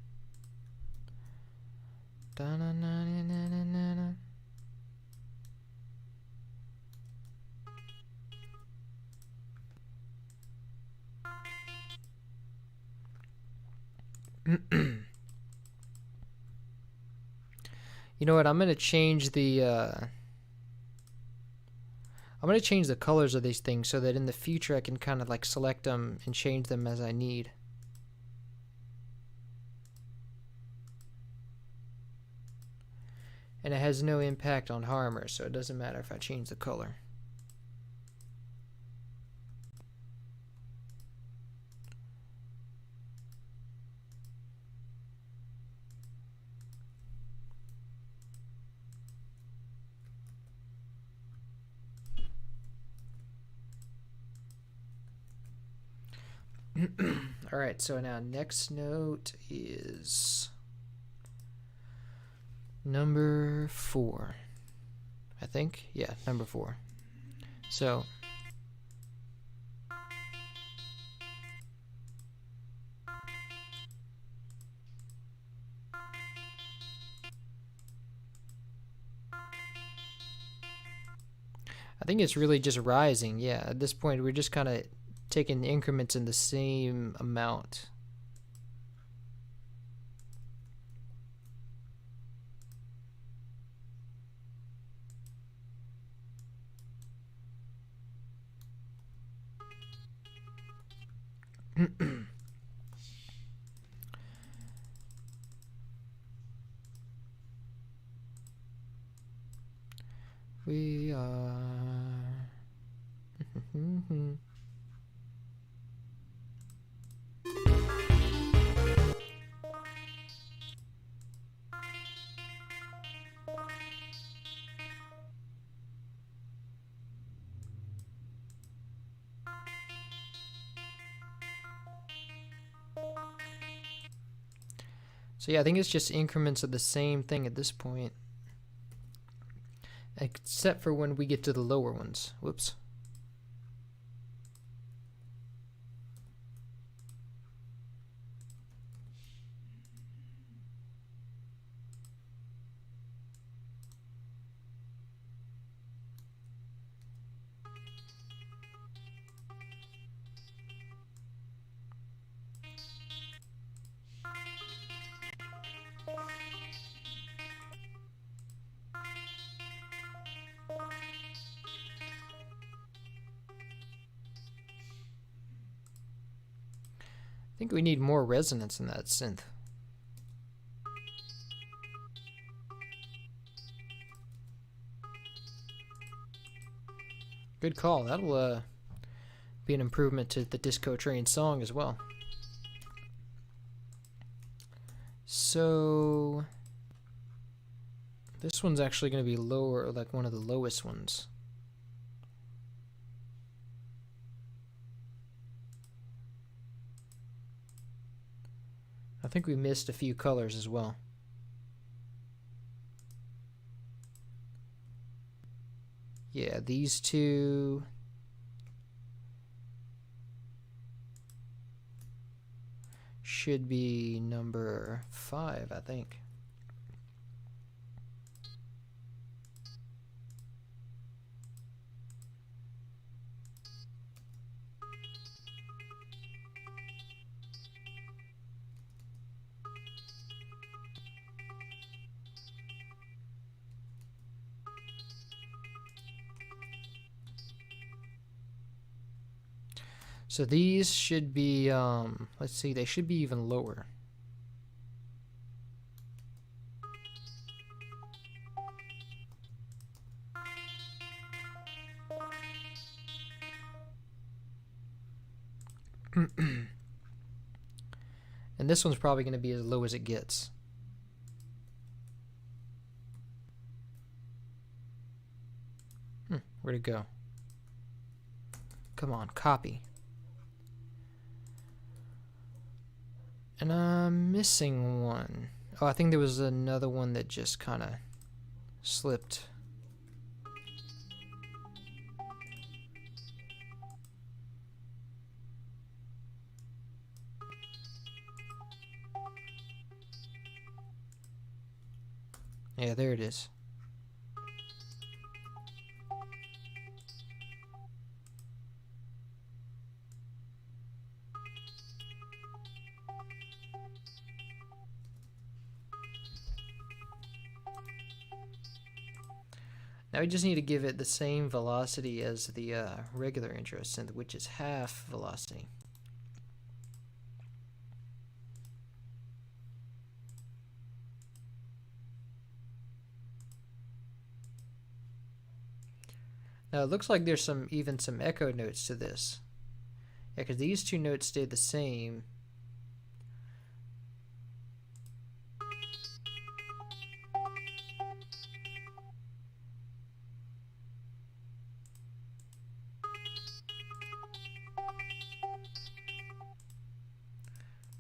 You know what? I'm gonna change the colors of these things so that in the future I can kind of like select them and change them as I need. And it has no impact on Harmer, so it doesn't matter if I change the color. Alright, so now next note is number 4. I think? Yeah, number 4. So I think it's really just rising. Yeah, at this point we're just kind of taking increments in the same amount. We are So yeah, I think it's just increments of the same thing at this point. Except for when we get to the lower ones. Whoops. I think we need more resonance in that synth. Good call. That'll be an improvement to the Disco Train song as well. So this one's actually going to be lower, like one of the lowest ones. I think we missed a few colors as well. Yeah, these two. should be number 5, I think. So these should be, let's see, they should be even lower. And this one's probably going to be as low as it gets. Where'd it go? Come on, copy. And I'm missing one. Oh, I think there was another one that just kind of slipped. Yeah, there it is. Now we just need to give it the same velocity as the regular interest, which is half velocity. Now it looks like there's even some echo notes to this. Yeah, because these two notes stay the same.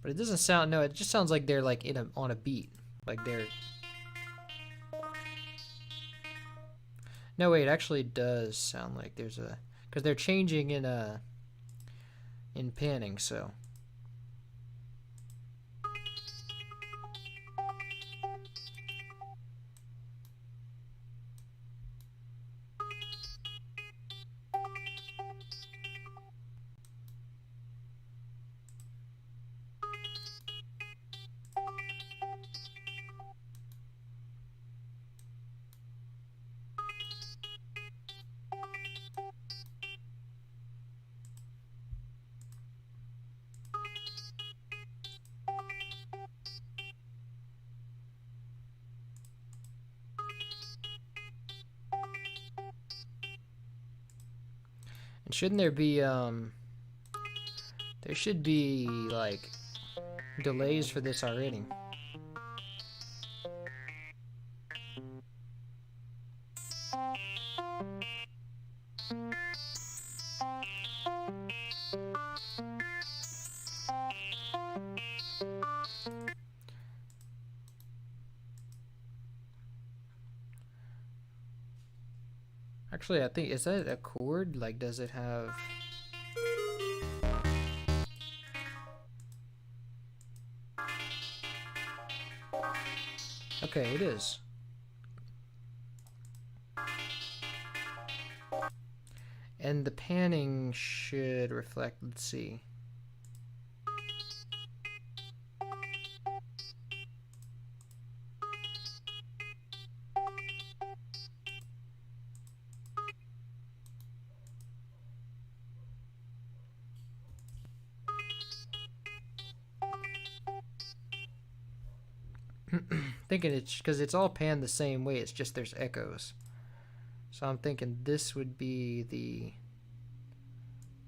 But it doesn't sound, no, it just sounds like they're like on a beat. Like they're... No, wait, it actually does sound like there's a... Because they're changing in panning, so... And shouldn't there be, there should be, like, delays for this already. Actually, I think, is that a chord? Like, does it have... Okay, it is. And the panning should reflect, let's see. Thinking it's because it's all panned the same way, it's just there's echoes. So I'm thinking this would be the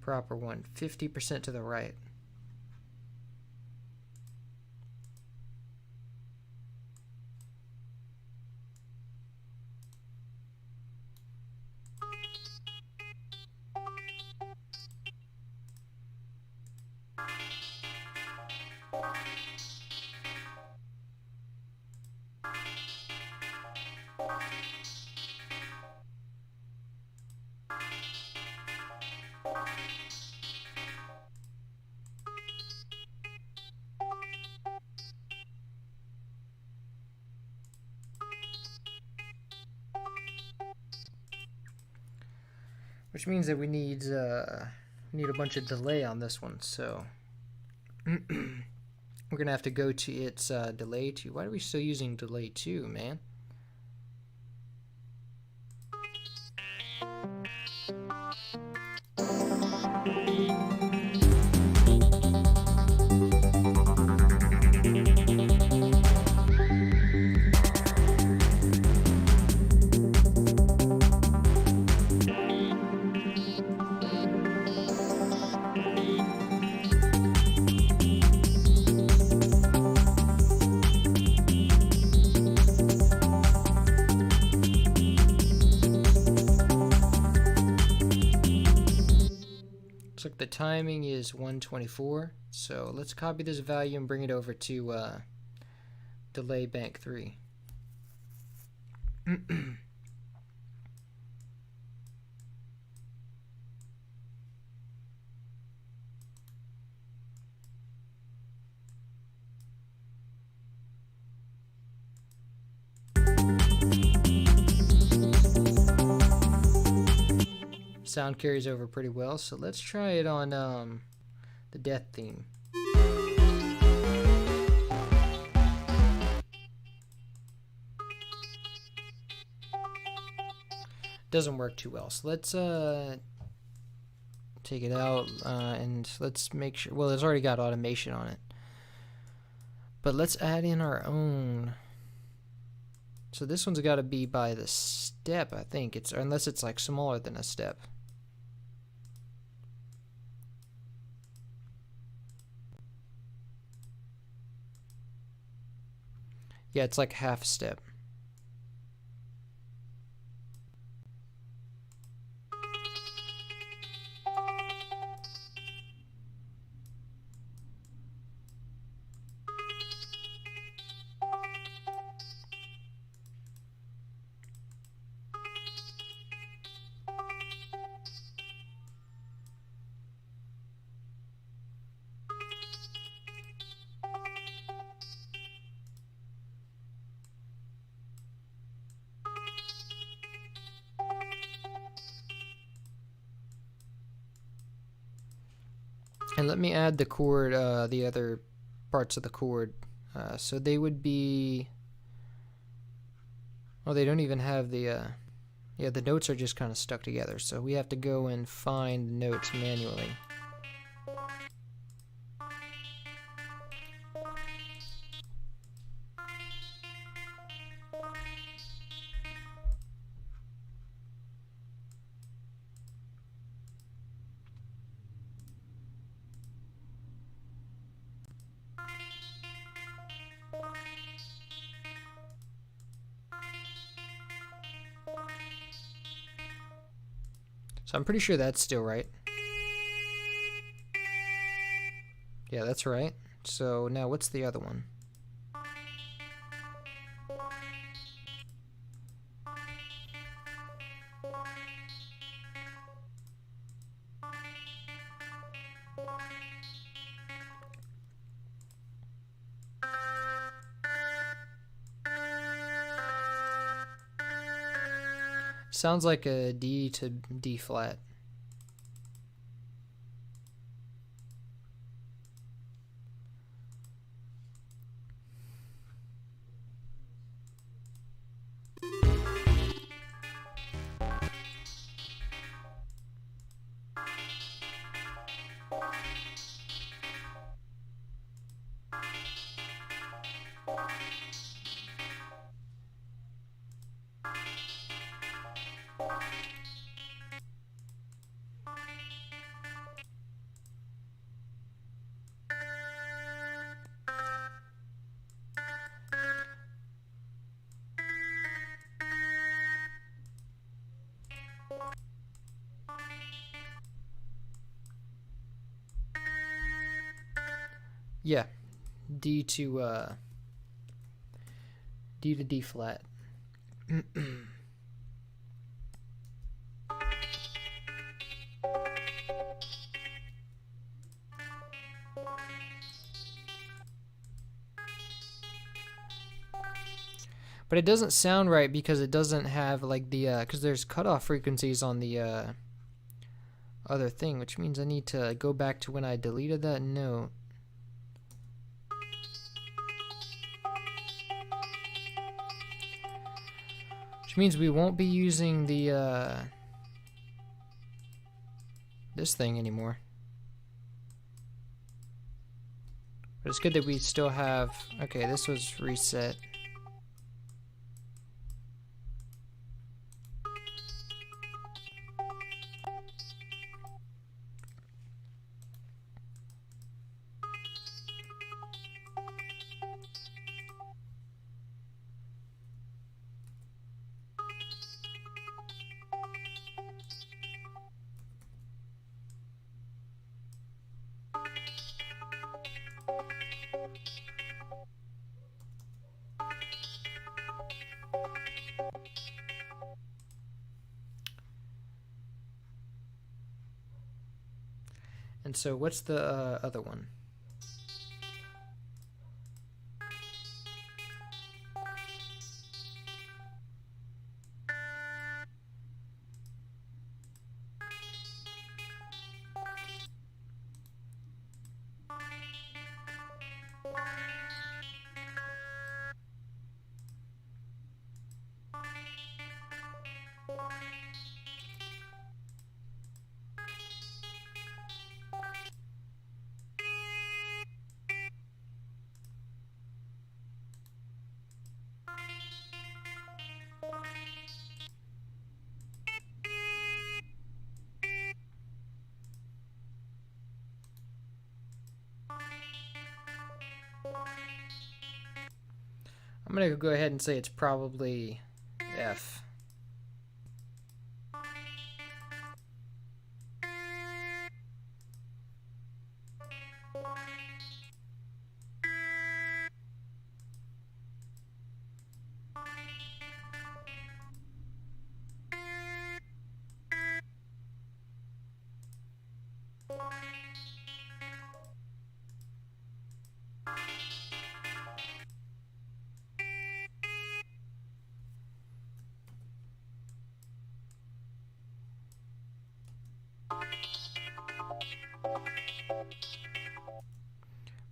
proper one, 50% to the right. which means that we need a bunch of delay on this one. So we're gonna have to go to its delay 2. Why are we still using delay 2, man? The timing is 124, so let's copy this value and bring it over to delay bank 3. Sound carries over pretty well, so let's try it on the death theme. Doesn't work too well, so let's take it out and let's make sure. Well, it's already got automation on it, but let's add in our own. So this one's got to be by the step, I think. It's unless it's like smaller than a step. Yeah, it's like half step. And let me add the chord, the other parts of the chord. So they would be, oh, they don't even have the, yeah, the notes are just kind of stuck together. So we have to go and find the notes manually. So I'm pretty sure that's still right. Yeah, that's right. So now what's the other one? Sounds like a D to D flat. Yeah, D to D flat. But it doesn't sound right because it doesn't have like the because there's cutoff frequencies on the other thing, which means I need to go back to when I deleted that note. Which means we won't be using the this thing anymore. But it's good that we still have, okay, this was reset. And so what's the other one? I'm gonna go ahead and say it's probably F.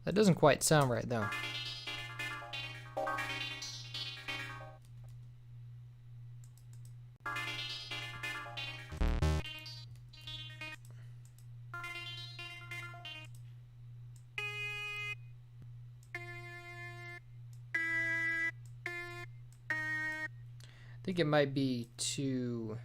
That doesn't quite sound right though. I think it might be too...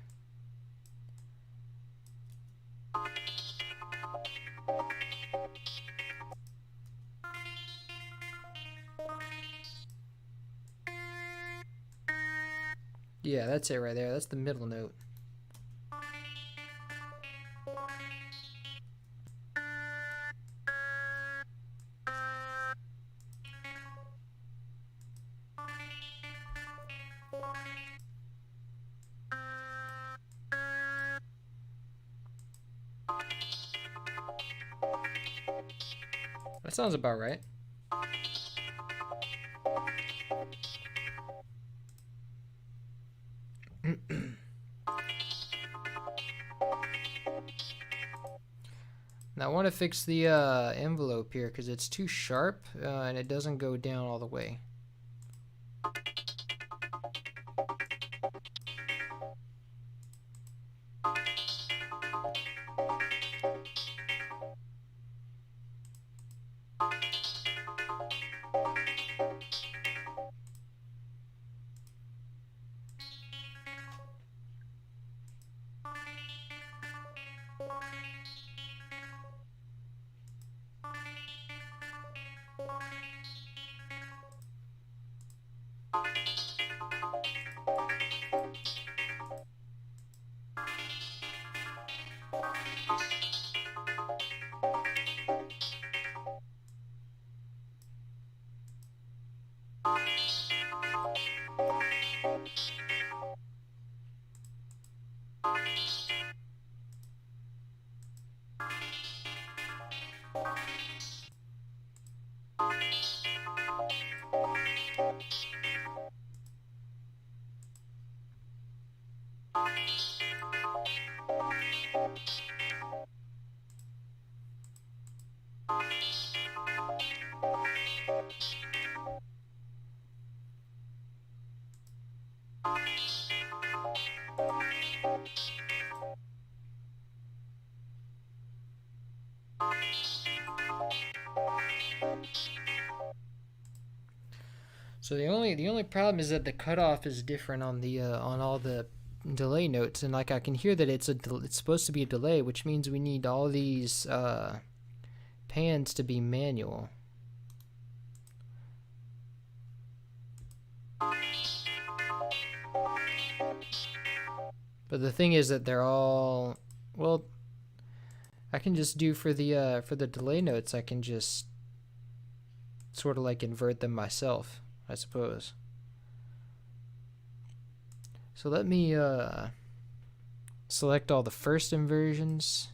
Yeah, that's it right there. That's the middle note. That sounds about right. Now I want to fix the envelope here because it's too sharp and it doesn't go down all the way. So the only problem is that the cutoff is different on the on all the delay notes, and like I can hear that it's supposed to be a delay, which means we need all these pans to be manual. But the thing is that they're all, well, I can just do for the delay notes, I can just sort of like invert them myself, I suppose. So let me select all the first inversions.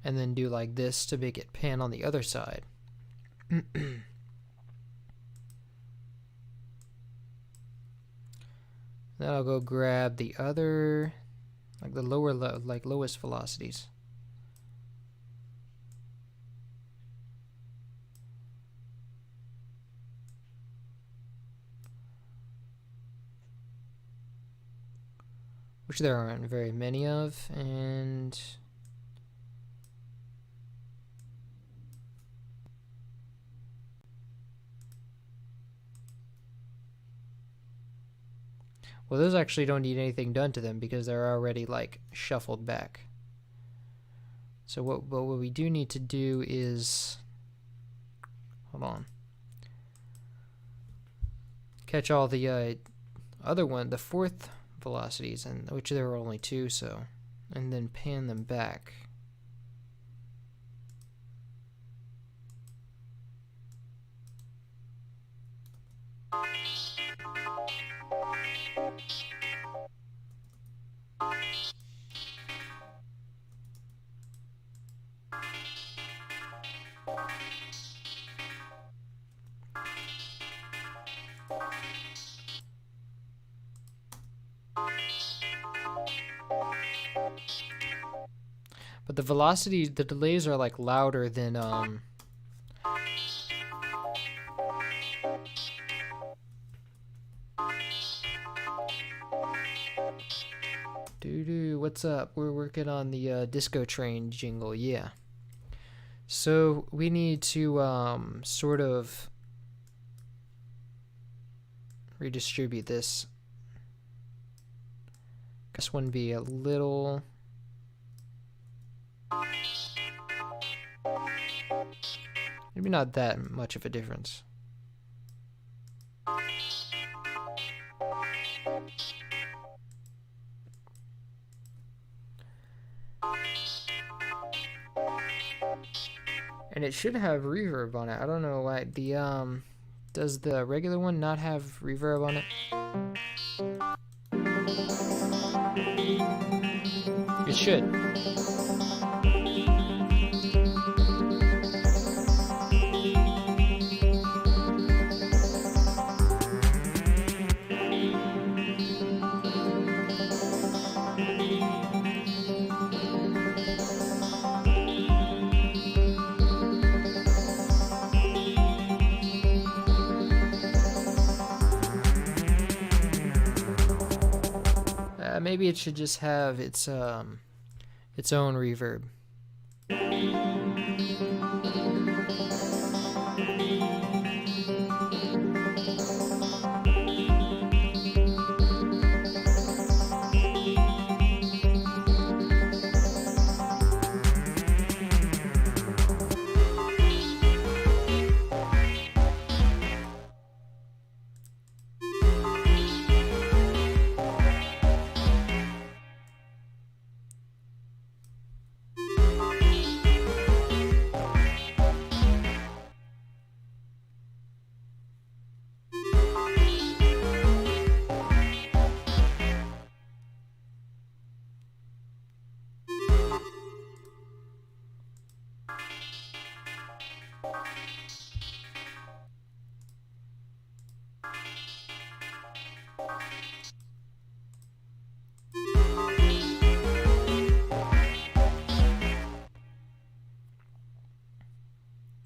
And then do like this to make it pan on the other side. Then I'll go grab the other, like the lower, like lowest velocities. Which there aren't very many of, and well, those actually don't need anything done to them because they're already like shuffled back. So what we do need to do is, hold on, catch all the other one, the fourth velocities, and which there are only two, so, and then pan them back. But the velocity, the delays are like louder than doo-doo, what's up? We're working on the disco train jingle, yeah. So we need to sort of redistribute this. This one be a little, maybe not that much of a difference. And it should have reverb on it. I don't know why the does the regular one not have reverb on it? It should. Maybe it should just have its own reverb.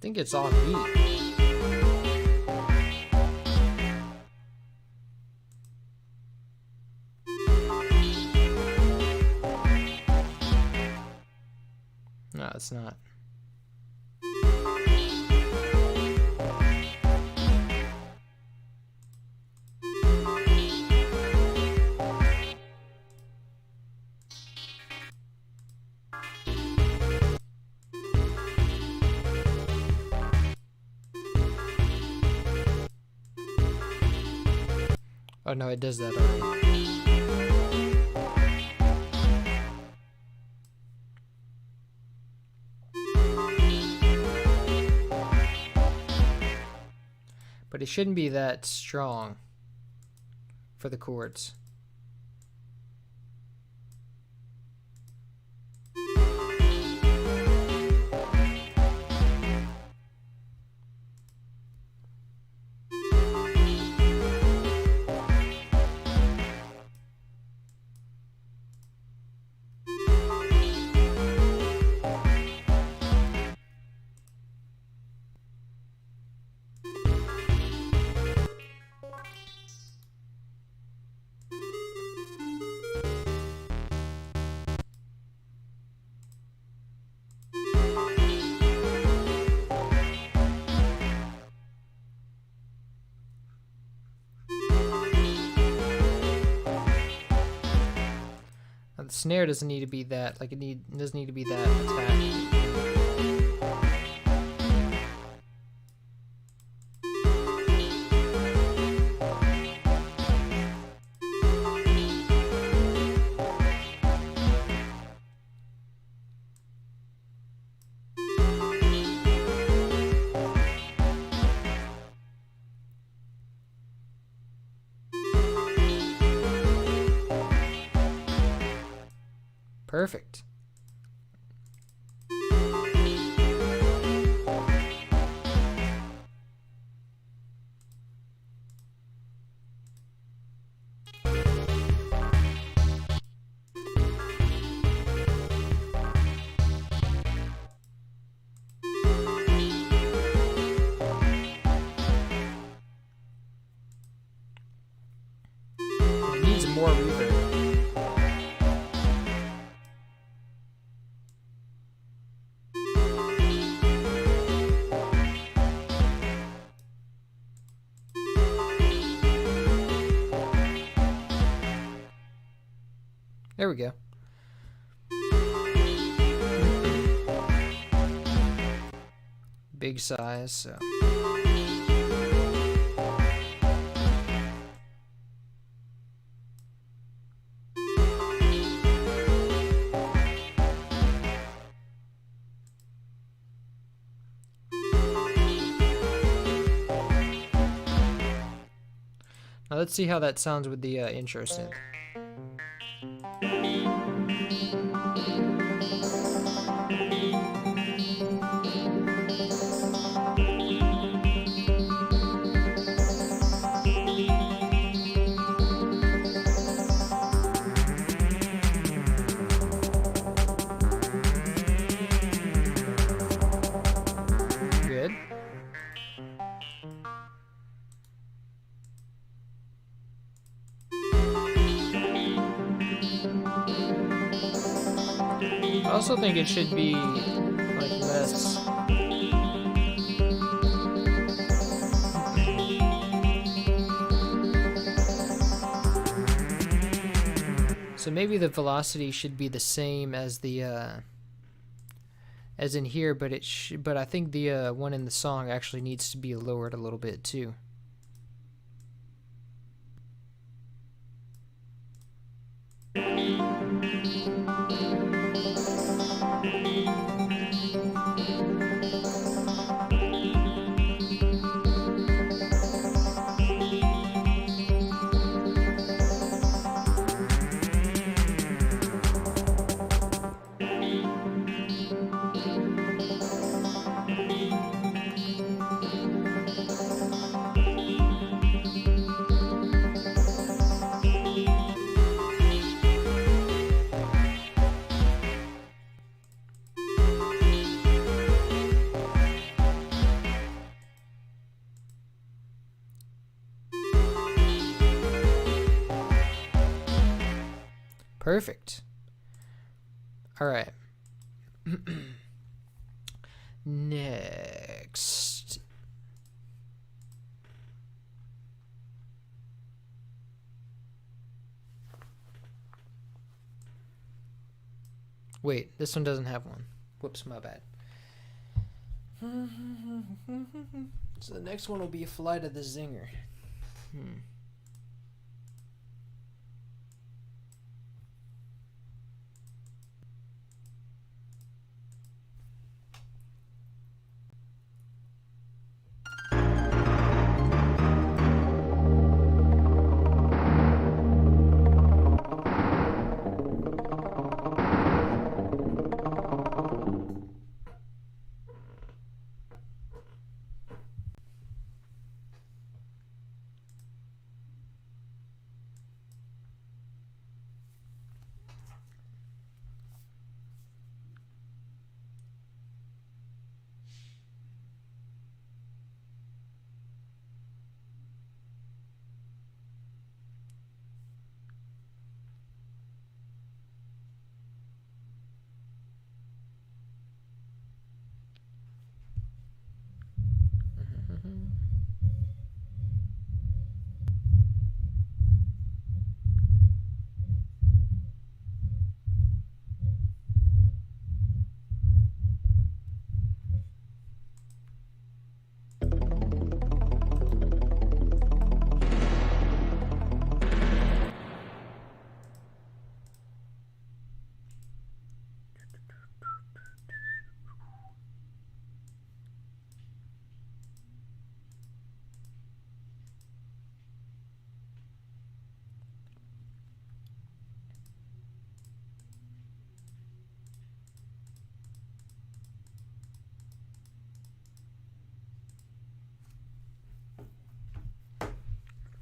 think it's off beat. No, it's not. Oh no, it does that already. But it shouldn't be that strong for the chords. The snare doesn't need to be that, like it doesn't need to be that attack. Perfect. It needs more reverb. There we go. Big size, so. Now let's see how that sounds with the intro synth. Good. I also think it should be like less. So maybe the velocity should be the same as the as in here, but but I think the one in the song actually needs to be lowered a little bit too. Perfect. All right. Next. Wait, this one doesn't have one. Whoops, my bad. So the next one will be Flight of the Zinger.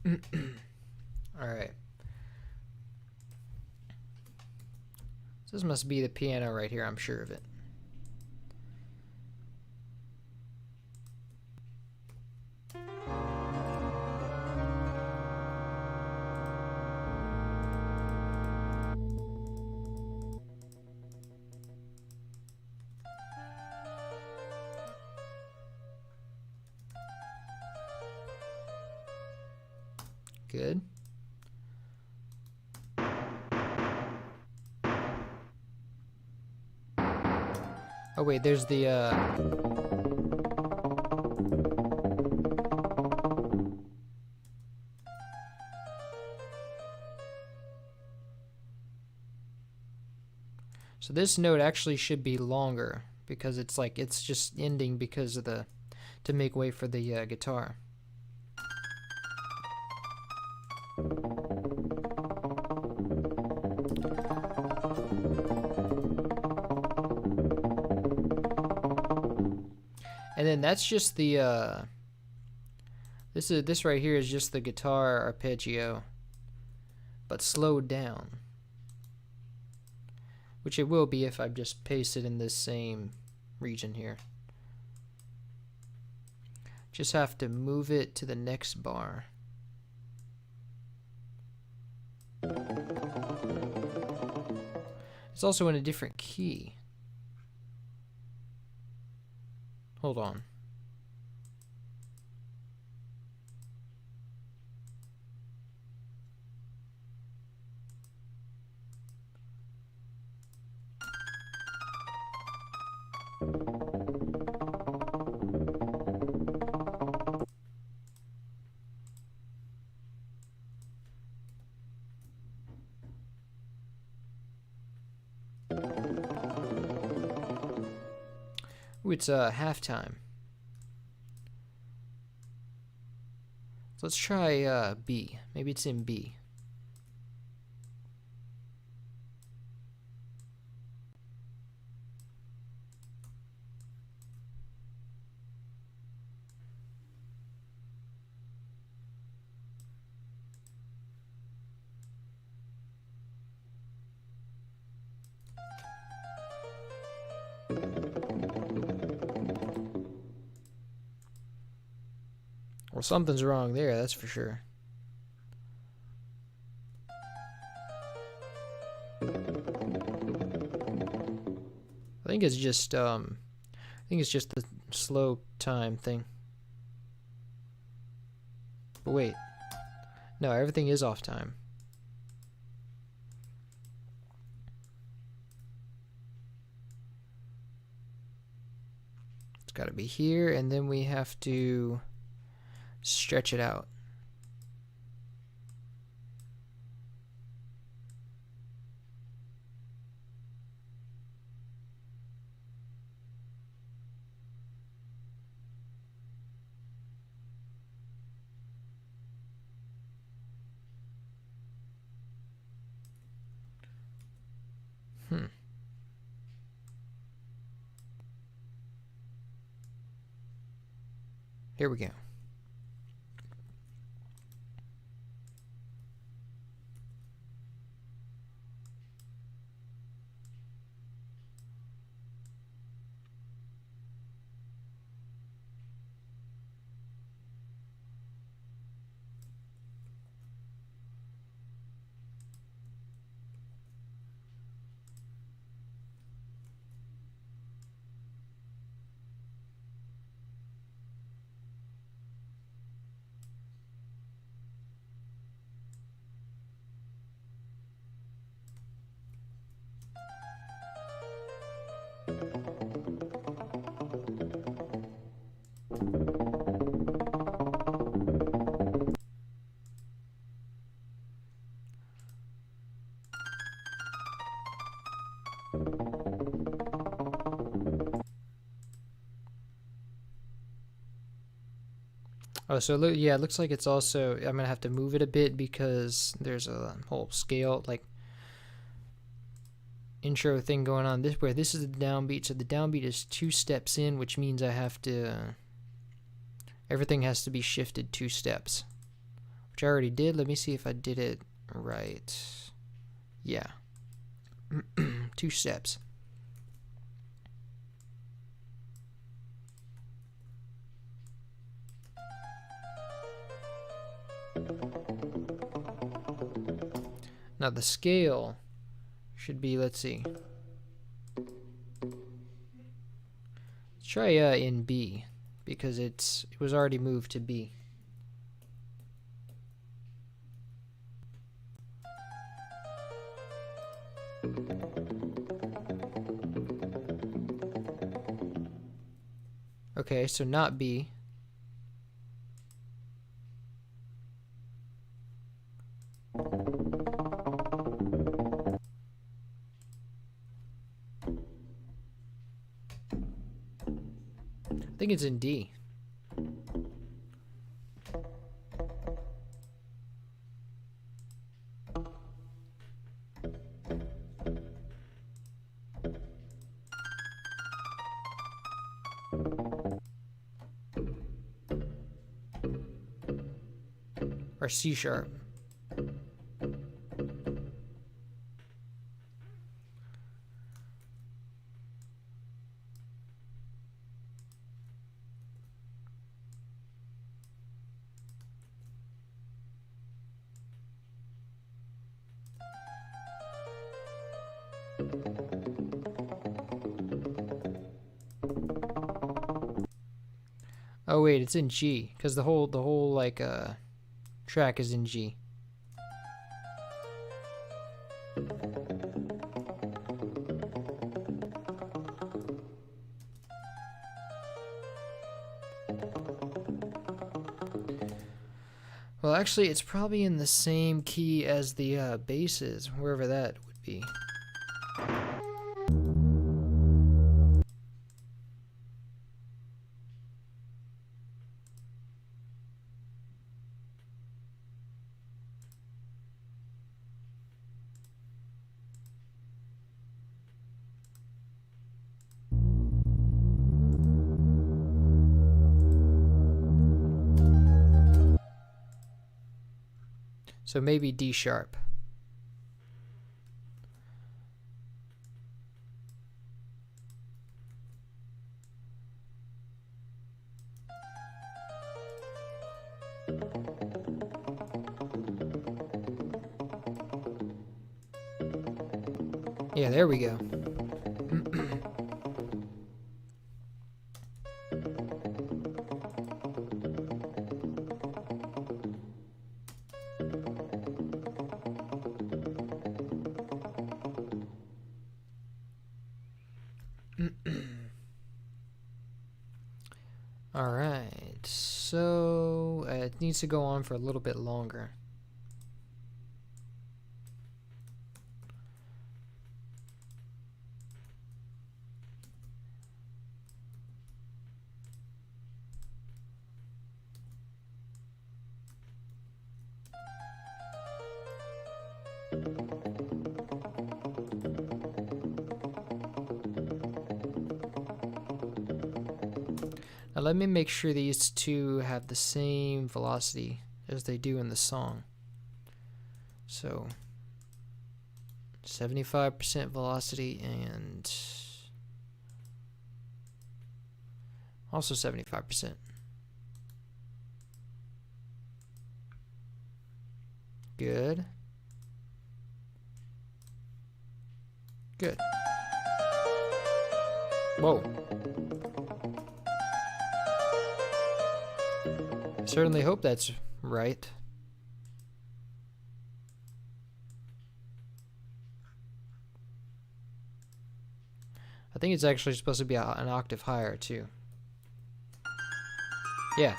All right. So this must be the piano right here. I'm sure of it. Good. Oh wait, there's the so this note actually should be longer because it's like it's just ending because of the to make way for the guitar. And then that's just the this right here is just the guitar arpeggio, but slowed down, which it will be if I just paste it in this same region here. Just have to move it to the next bar. It's also in a different key. Hold on. Ooh, it's halftime. So let's try B. Maybe it's in B. Well, something's wrong there, that's for sure. think it's just the slow time thing. But wait. No, everything is off time. It's got to be here, and then we have to stretch it out. Here we go. Oh, so yeah, it looks like it's also, I'm gonna have to move it a bit because there's a whole scale, like, intro thing going on where this is the downbeat. So the downbeat is 2 steps in, which means I have to, everything has to be shifted 2 steps, which I already did. Let me see if I did it right. Yeah. 2 steps. Now the scale should be, let's see. Let's try in B because it was already moved to B. Okay, so not B. I think it's in D. Or C sharp. Oh wait, it's in G because the whole like track is in G. Well, actually, it's probably in the same key as the bass is, wherever that would be. So maybe D sharp. Yeah, there we go. Alright, so it needs to go on for a little bit longer. Now let me make sure these two have the same velocity as they do in the song. So 75% velocity and also 75%. Good. Good. Whoa. I certainly hope that's right. I think it's actually supposed to be an octave higher too. Yeah.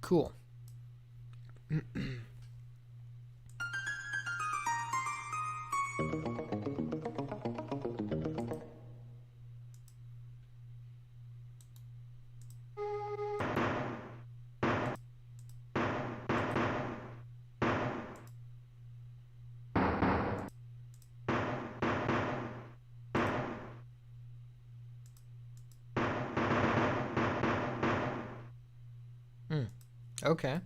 Cool. Okay.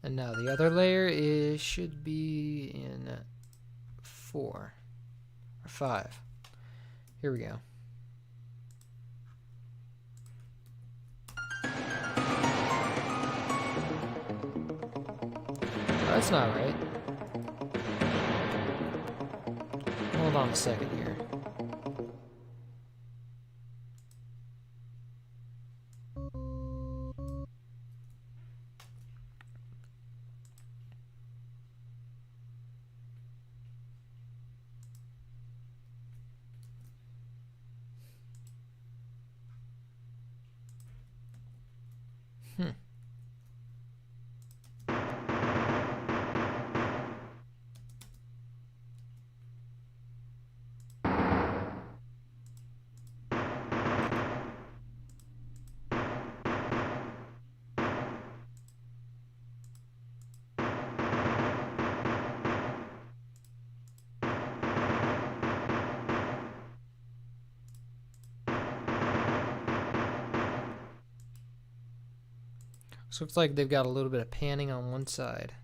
And now the other layer should be in 4 or 5. Here we go. That's not right. Hold on a second here. So looks like they've got a little bit of panning on one side.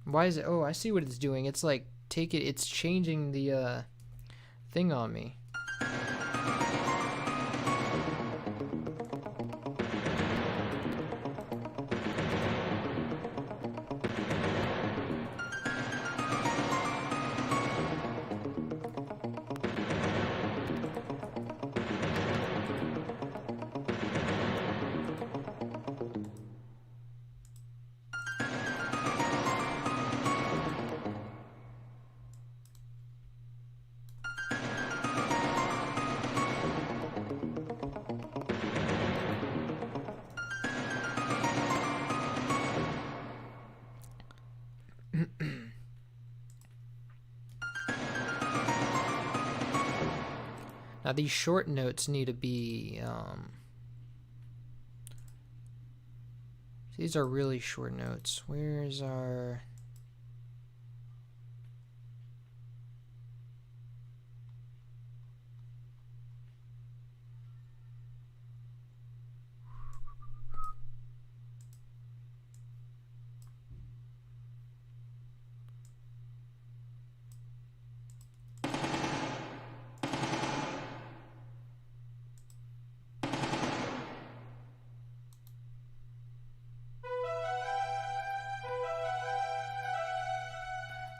Why is it? Oh, I see what it's doing. It's like it's changing the thing on me. Now these short notes need to be, these are really short notes. Where's our...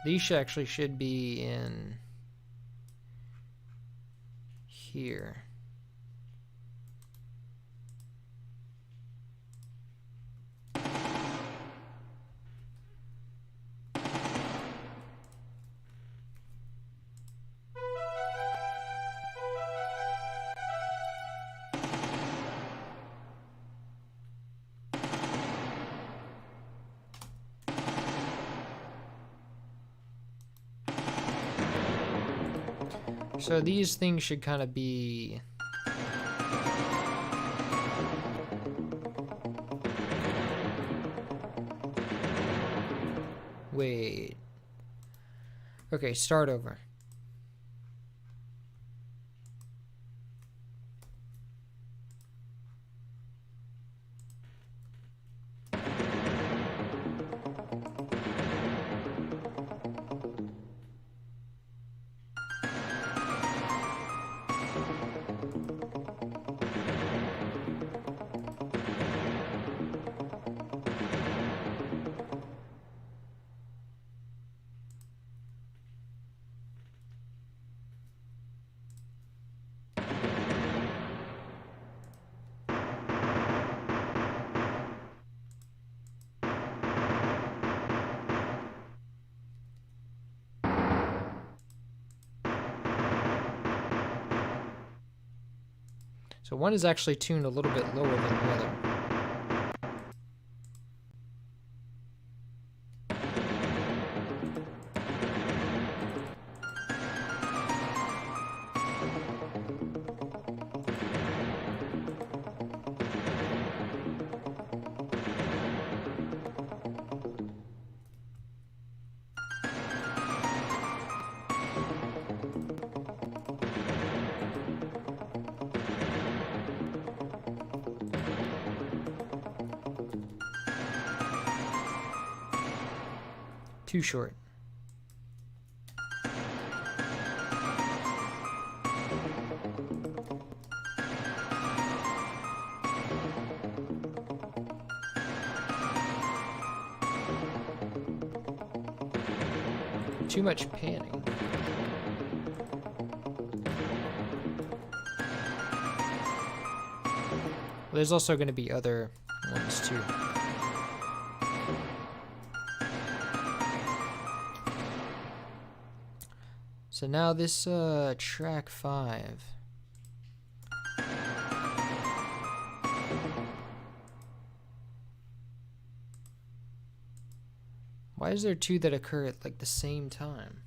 These actually should be in here. So these things should kind of be... Wait. Okay, start over. So one is actually tuned a little bit lower than the other. Too short. Too much panning. There's also going to be other ones too. So now this track 5. Why is there 2 that occur at like the same time?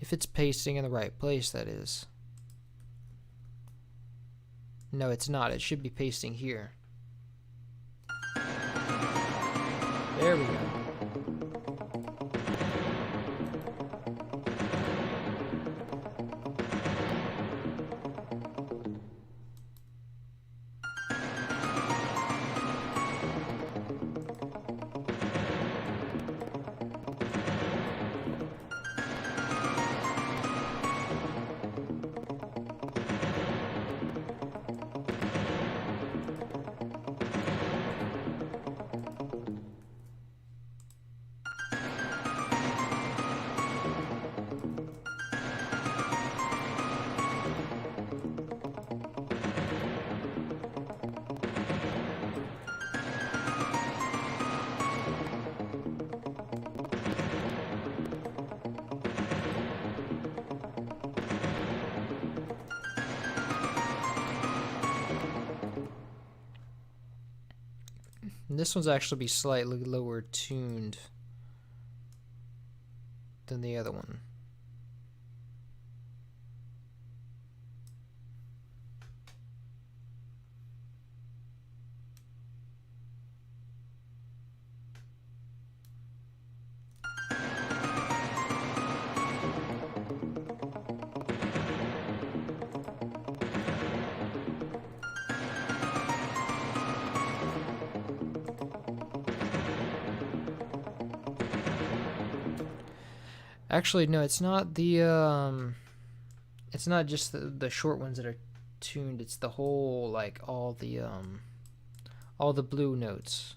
If it's pasting in the right place, that is. No, it's not. It should be pasting here. There we go. And this one's actually be slightly lower tuned than the other one. Actually, no, it's not the it's not just the short ones that are tuned. It's the whole, like, all the blue notes.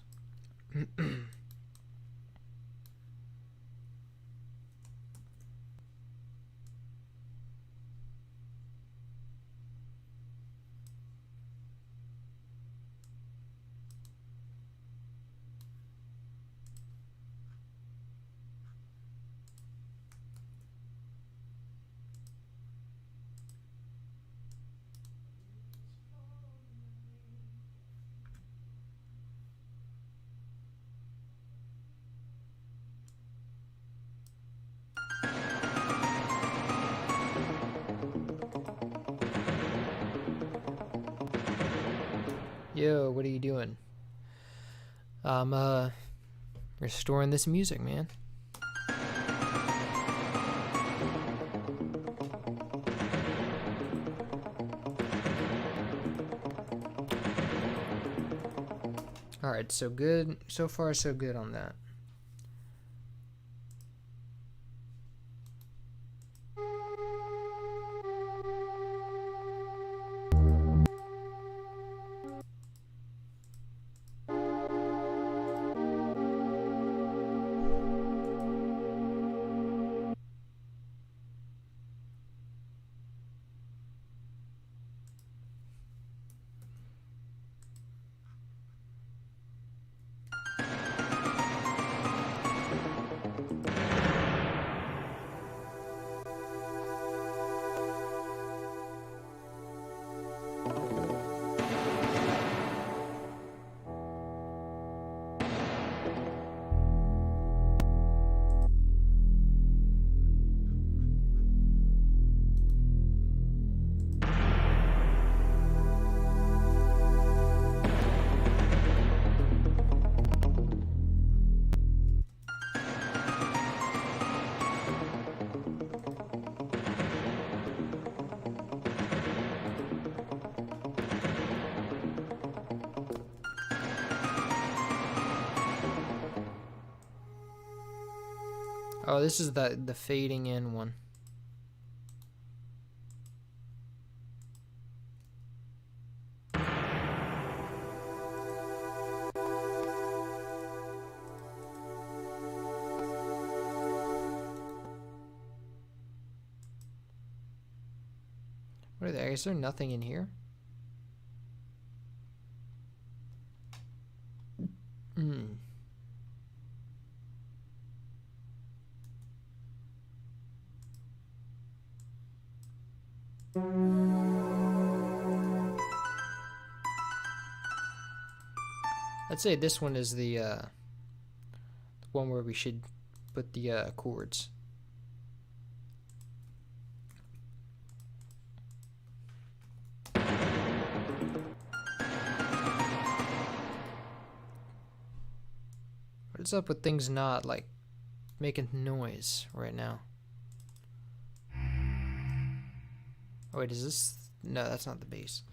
Yo, what are you doing? I'm restoring this music, man. Alright, so good. So far, so good on that. Oh, this is the fading in one. What are they? Is there nothing in here? Hmm. I'd say this one is the one where we should put the chords. What's up with things not, like, making noise right now? Oh, wait, is this? No, that's not the bass.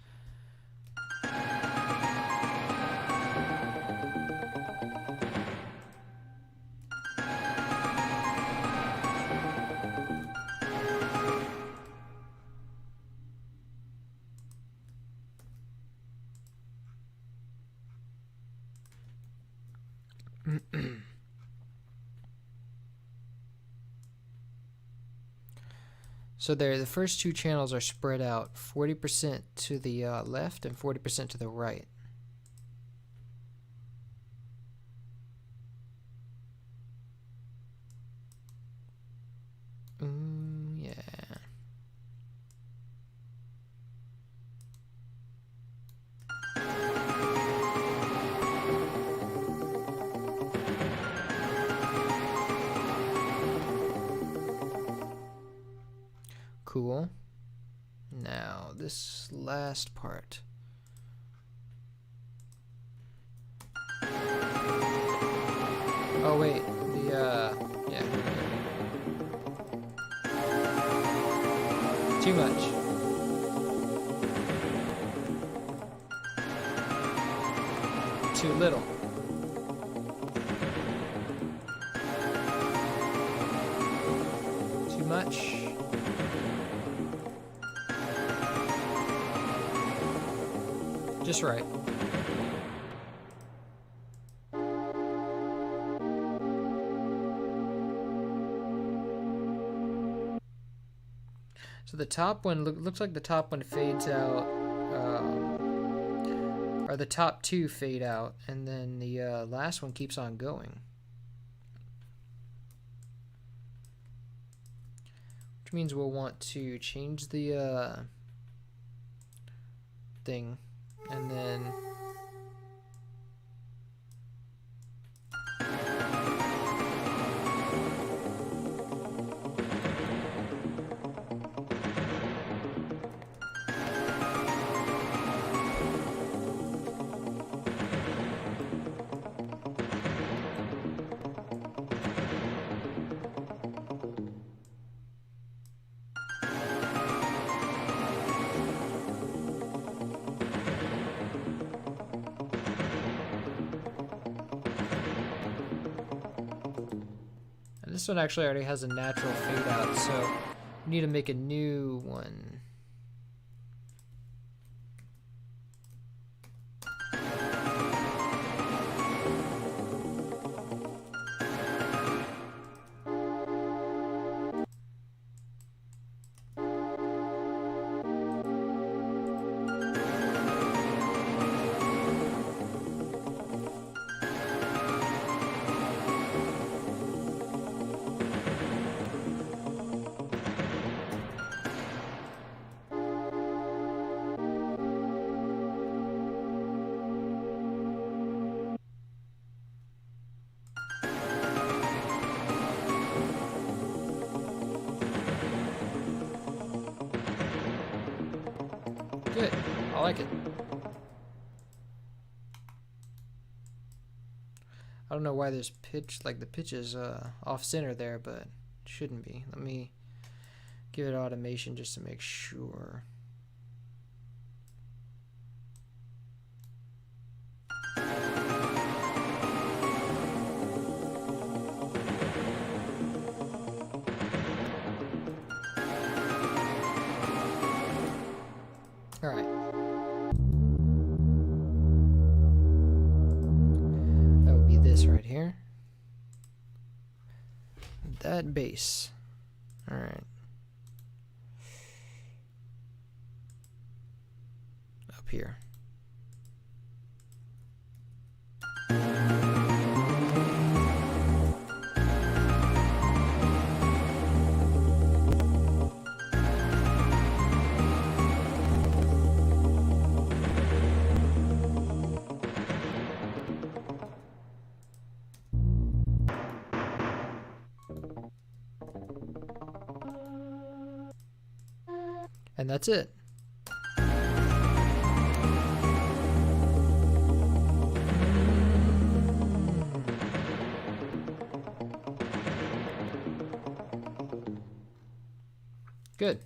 So there, the first two channels are spread out 40% to the left and 40% to the right. Yeah. Cool. Now, this last part. Oh, wait. Yeah. Too much. Too little. Just right. So the top one looks like the top one fades out, or the top two fade out, and then the last one keeps on going. Which means we'll want to change the thing, and then this one actually already has a natural fade out, so we need to make a new one. Good. I like it. I don't know why there's pitch, like the pitch is off center there, but it shouldn't be. Let me give it automation just to make sure. All right. That would be this right here. That base. All right. Up here. And that's it. Good.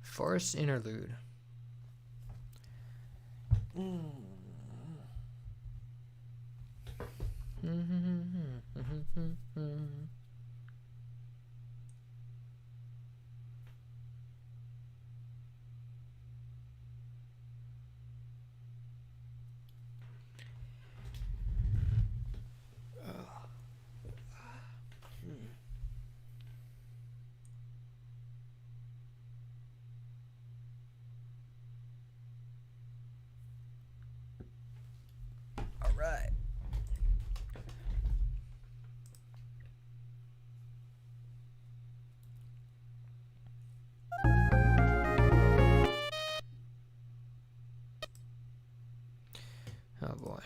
Forest interlude. All right. Oh boy.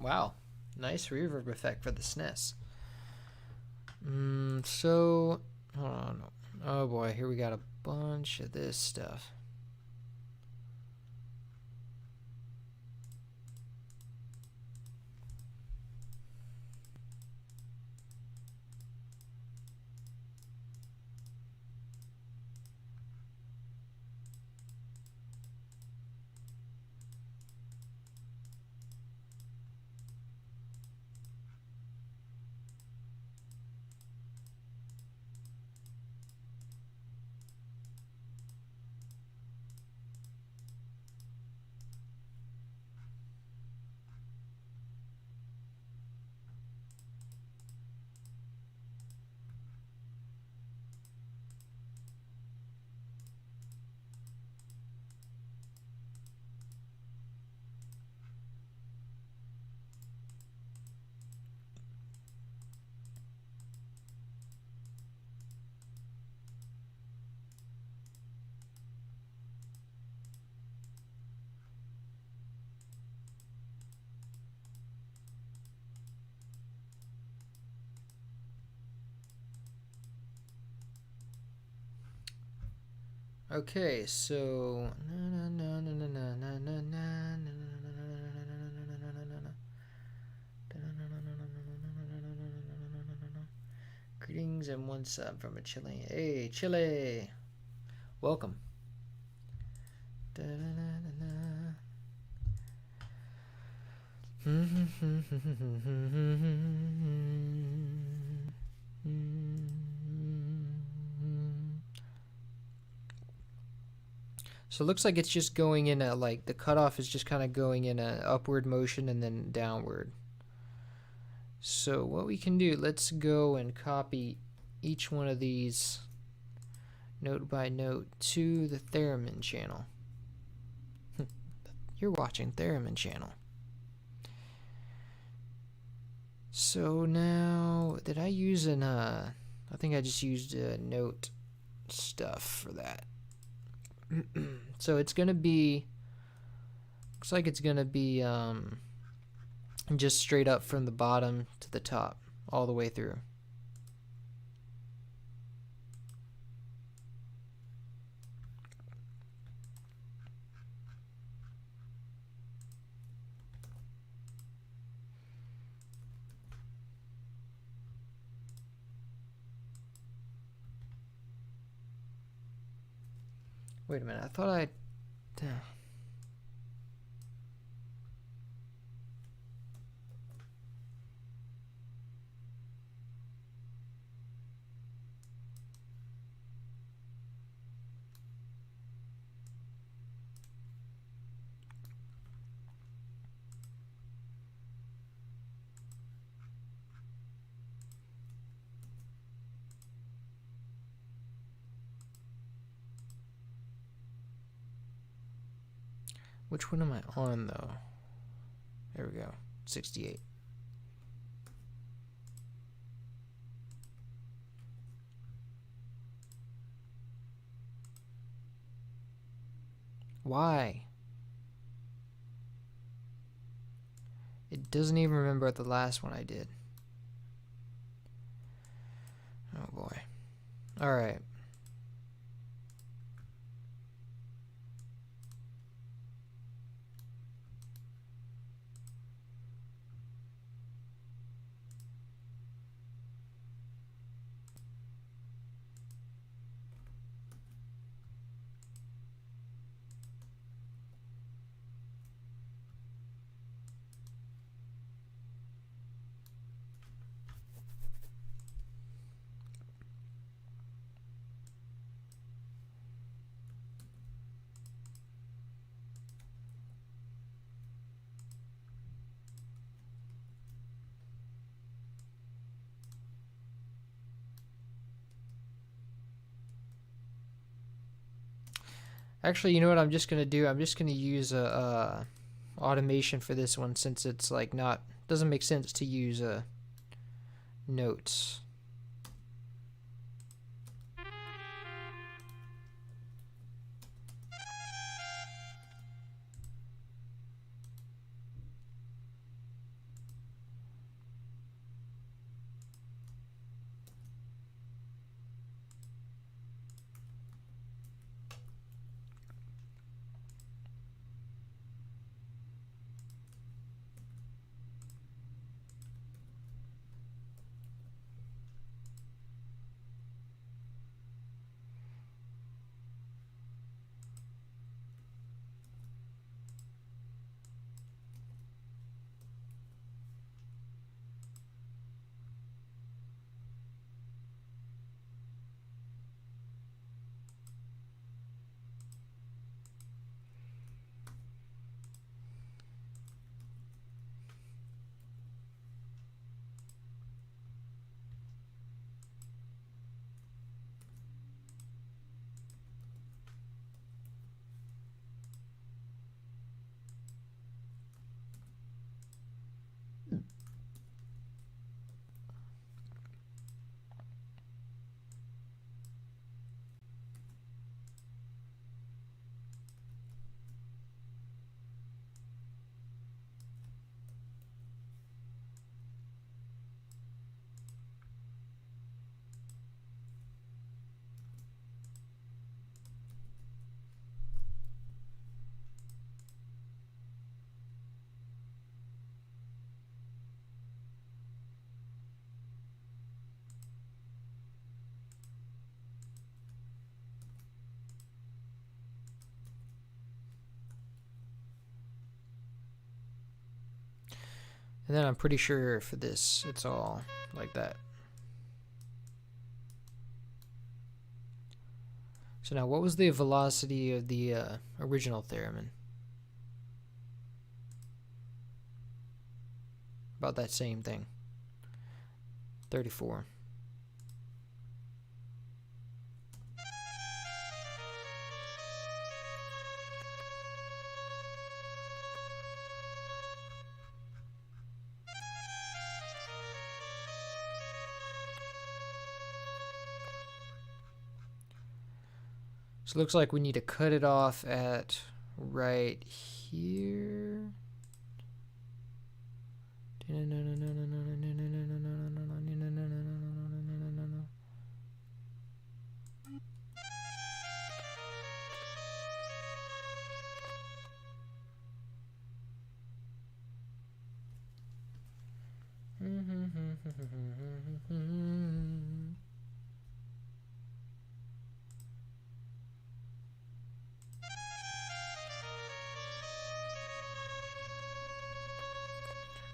Wow, nice reverb effect for the SNES. So, hold on. Oh boy, here we got a bunch of this stuff. Okay, so greetings and one sub from a Chilean. Hey, Chile, welcome. So it looks like it's just going in a, like, the cutoff is just kind of going in a upward motion and then downward. So what we can do, let's go and copy each one of these note by note to the theremin channel. You're watching theremin channel. So now, did I use an, I think I just used note stuff for that. So it's gonna be, looks like it's gonna be just straight up from the bottom to the top all the way through. Wait a minute, I thought I... Which one am I on, though? There we go. 68. Why? It doesn't even remember the last one I did. Oh boy. Alright. Actually, you know what I'm just gonna do? I'm just gonna use a automation for this one, since it's like not, doesn't make sense to use notes. And then I'm pretty sure for this, it's all like that. So now, what was the velocity of the original theremin? About that same thing. 34. So it looks like we need to cut it off at right here.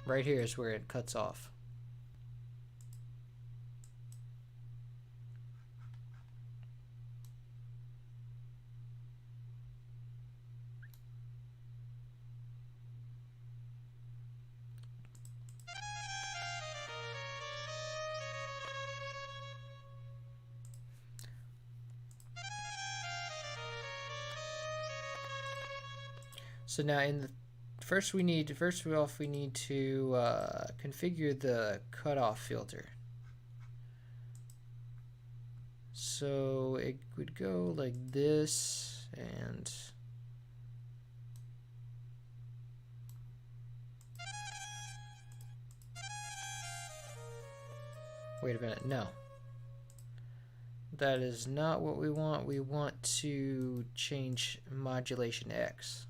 Right here is where it cuts off. So now in the first we need to configure the cutoff filter. So it would go like this, and wait a minute, no. That is not what we want. We want to change modulation X.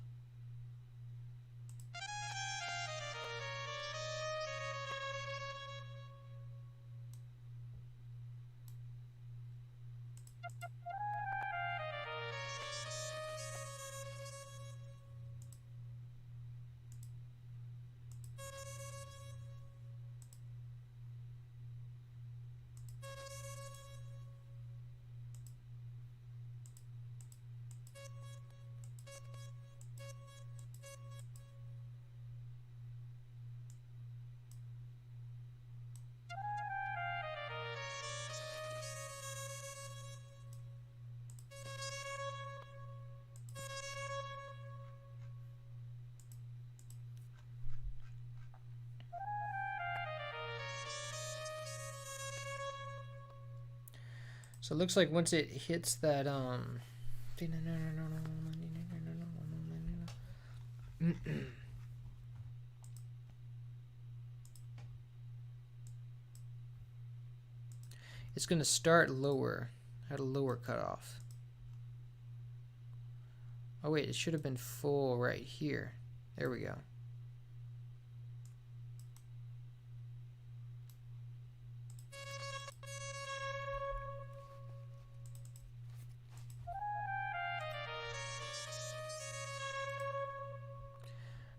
So it looks like once it hits that it's gonna start lower at a lower cutoff. Oh wait, it should have been full right here. There we go.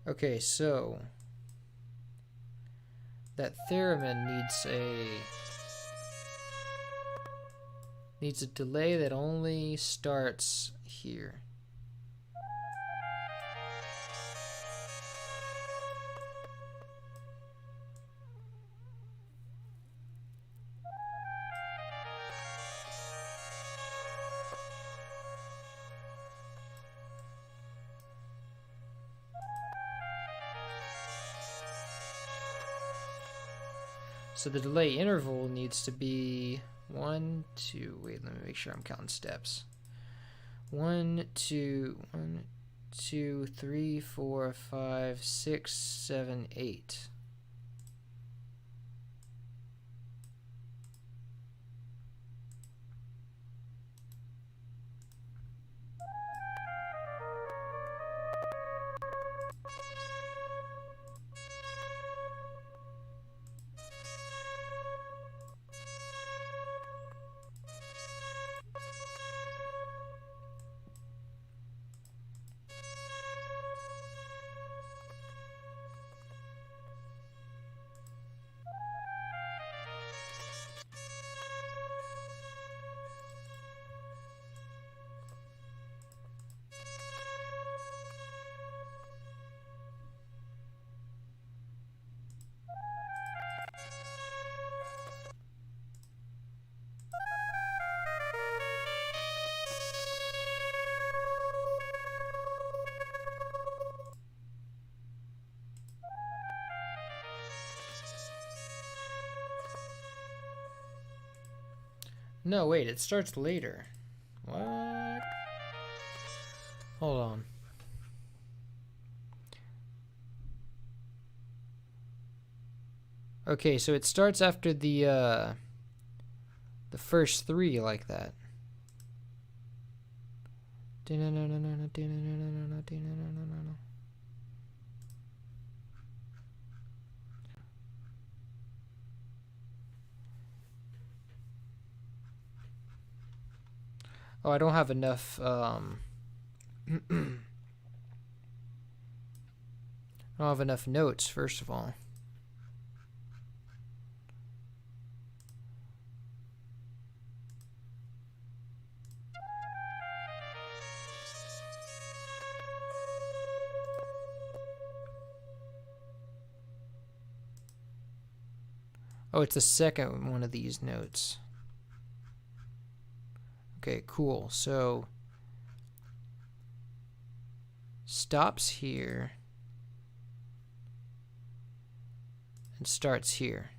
Okay, so that theremin needs a delay that only starts here. So the delay interval needs to be 1, 2, wait, let me make sure I'm counting steps. 1, 2, 3, 4, 5, 6, 7, 8. No, wait, it starts later. What? Hold on. Okay, so it starts after the first 3 like that. Oh, I don't have enough I don't have enough notes, first of all. Oh, it's the second one of these notes. Okay, cool. So stops here and starts here.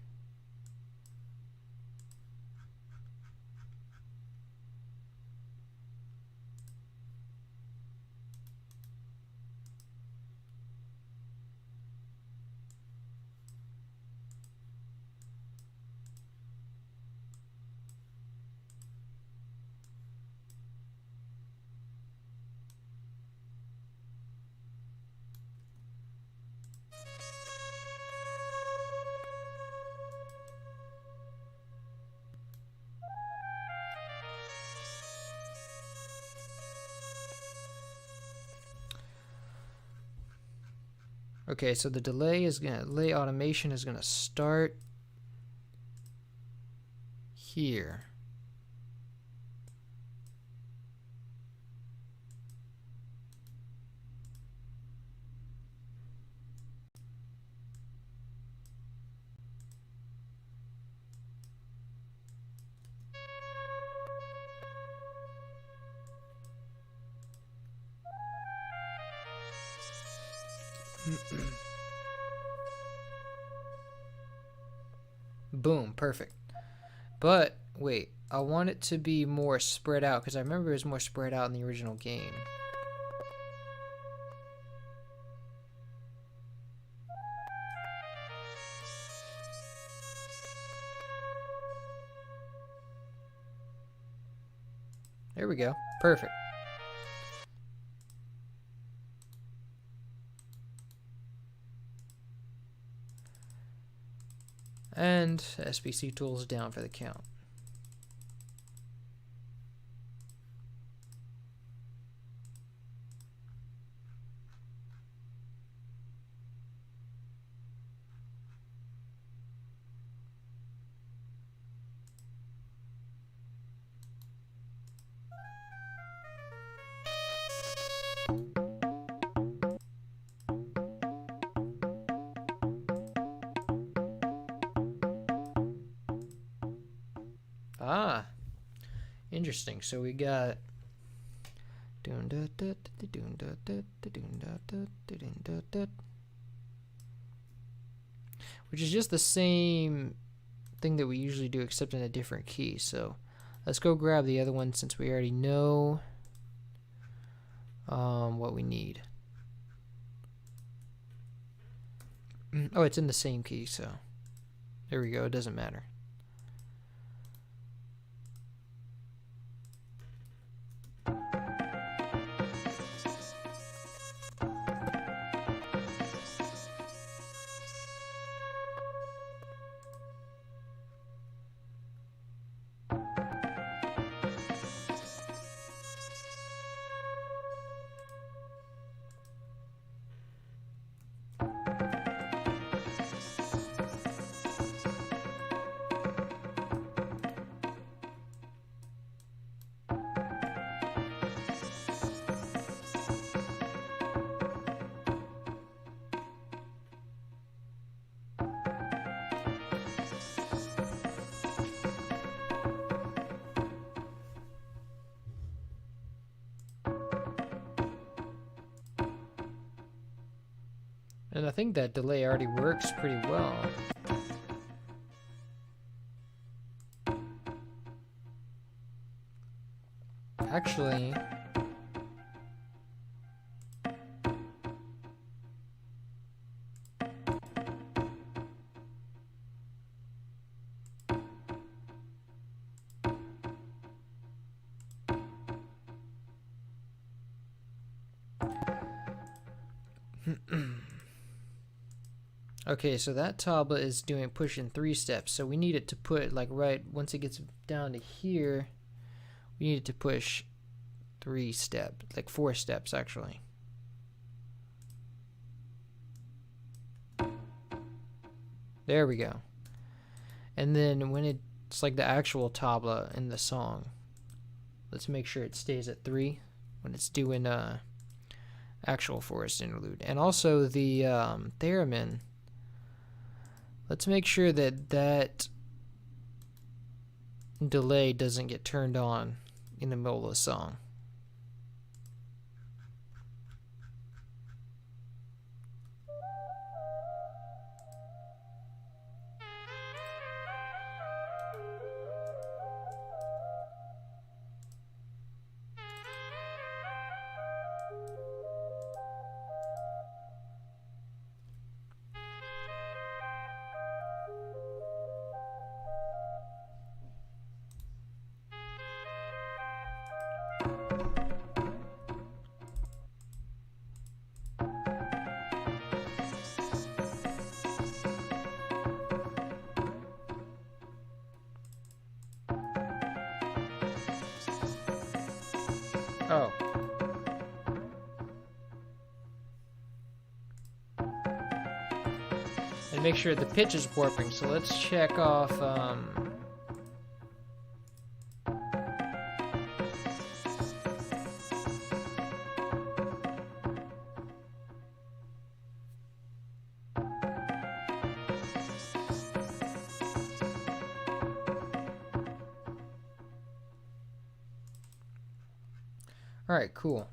Okay, so the delay automation is gonna start here. Boom, perfect. But wait, I want it to be more spread out because I remember it was more spread out in the original game. There we go. Perfect. And SBC tools down for the count. Ah, interesting. So we got which is just the same thing that we usually do except in a different key. So let's go grab the other one since we already know what we need. Oh, it's in the same key, so there we go. It doesn't matter. And I think that delay already works pretty well. Actually, okay, so that tabla is pushing 3 steps, so we need it to put like right once it gets down to here, we need it to push 3 steps, like 4 steps actually. There we go. And then when it's like the actual tabla in the song, let's make sure it stays at 3 when it's doing actual forest interlude. And also the theremin, let's make sure that that delay doesn't get turned on in the middle of the song. Oh. And make sure the pitch is warping, so let's check off Alright, cool.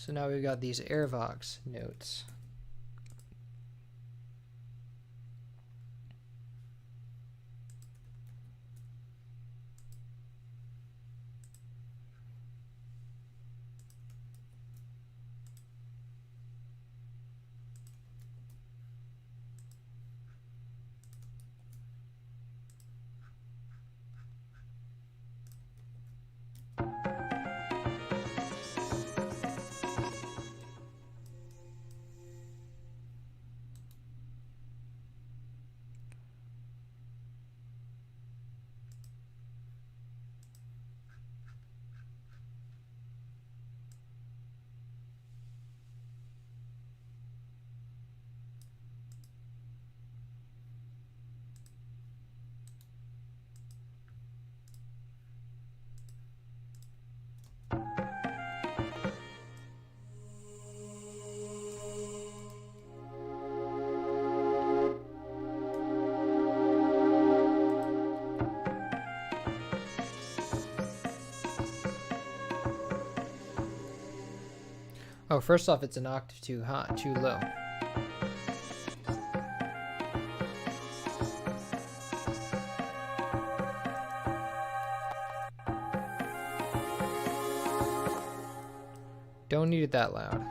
So now we've got these airvox notes. Oh, first off, it's an octave too high, too low. Don't need it that loud.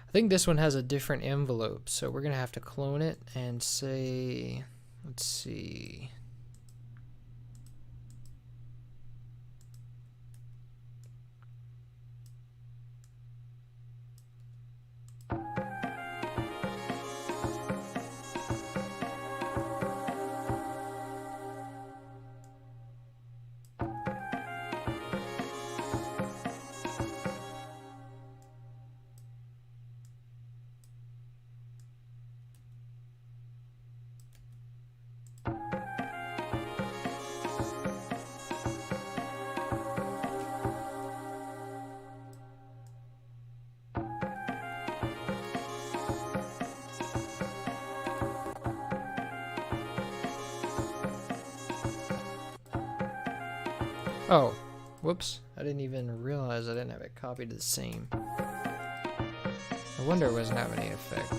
I think this one has a different envelope, so we're gonna have to clone it and say, let's see. Oh, whoops. I didn't even realize I didn't have it copied to the same. No wonder it wasn't having any effect.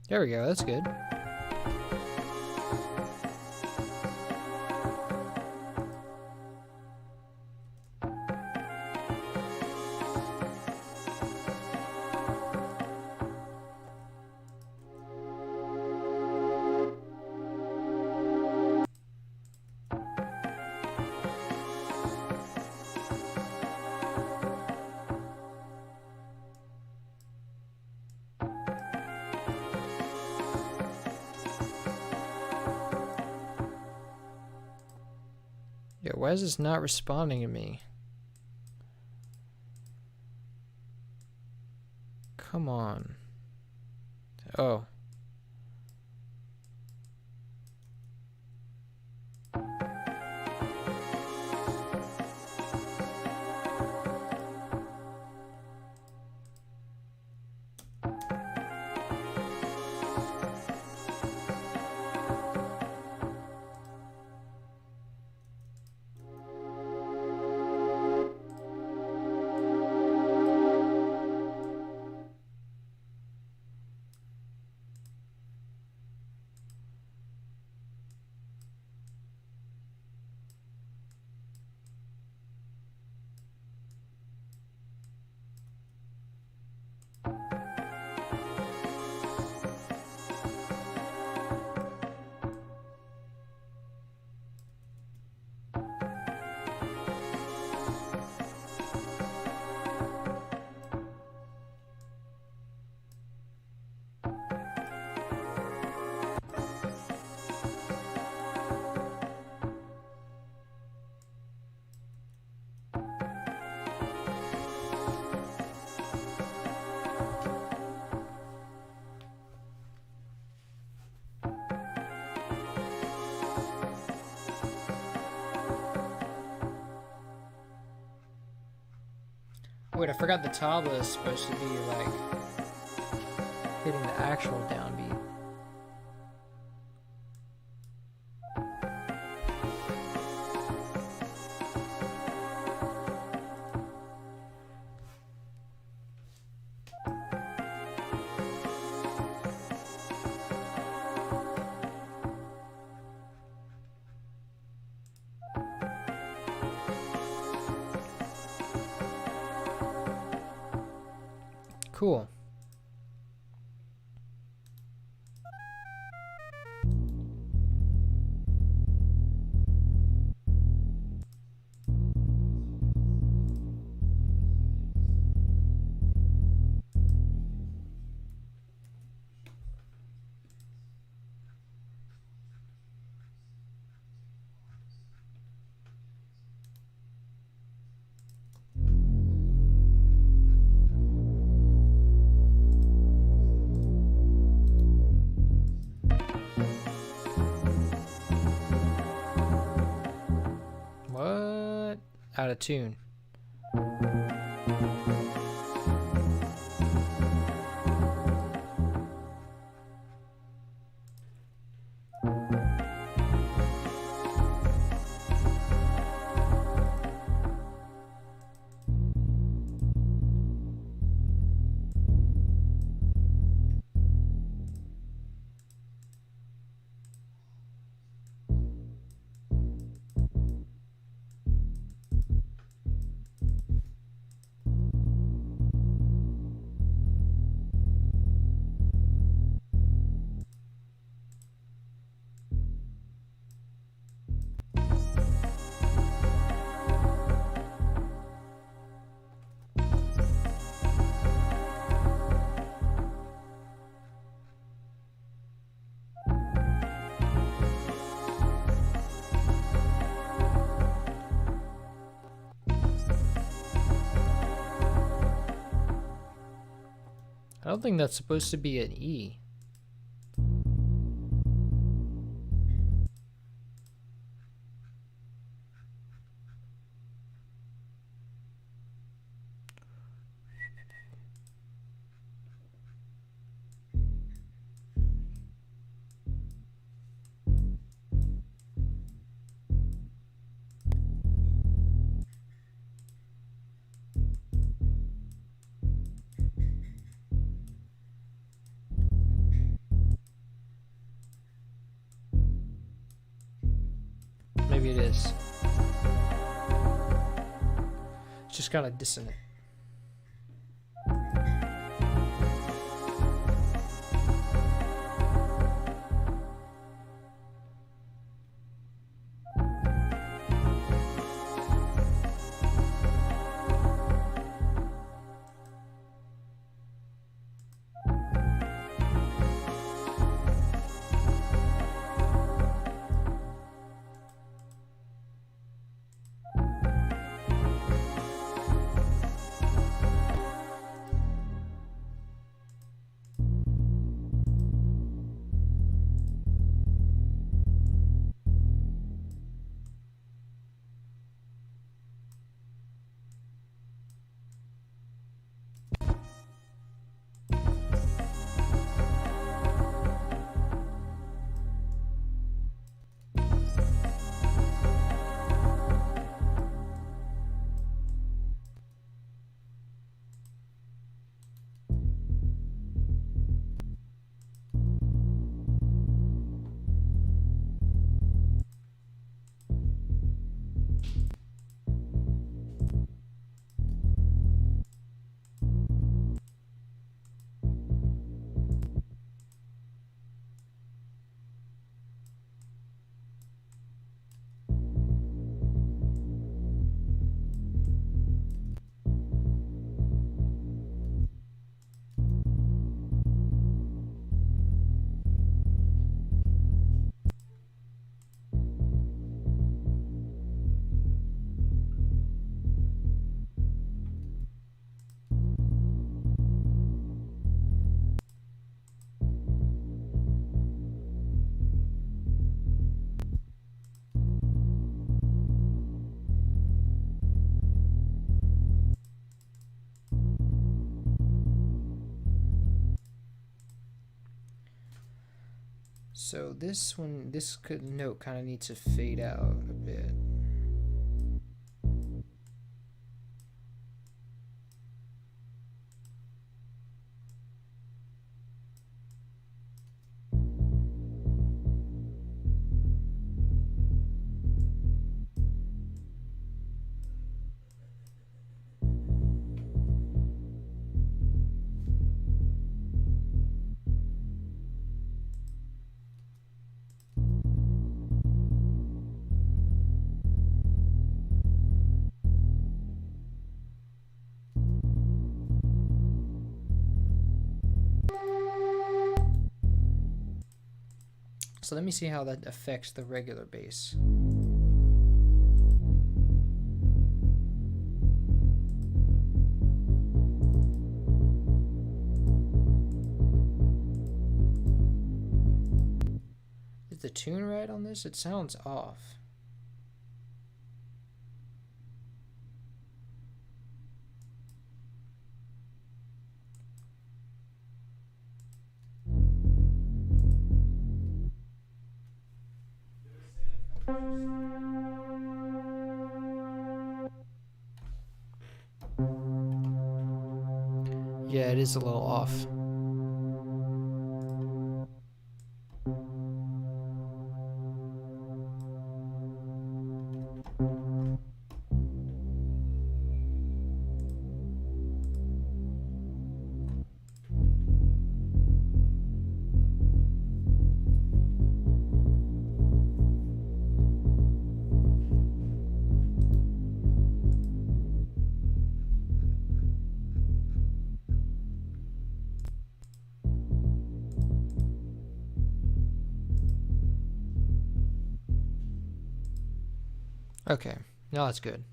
There we go, that's good. Yeah, why is this not responding to me? Come on. Oh. Wait, I forgot the tabla is supposed to be like hitting the actual downbeat. Cool. What? Out of tune. I don't think that's supposed to be an E. Maybe it is. It's just kind of dissonant. So this one, note kind of needs to fade out a bit. So let me see how that affects the regular bass. Is the tune right on this? It sounds off. Yeah, it is a little off. Okay, now that's good.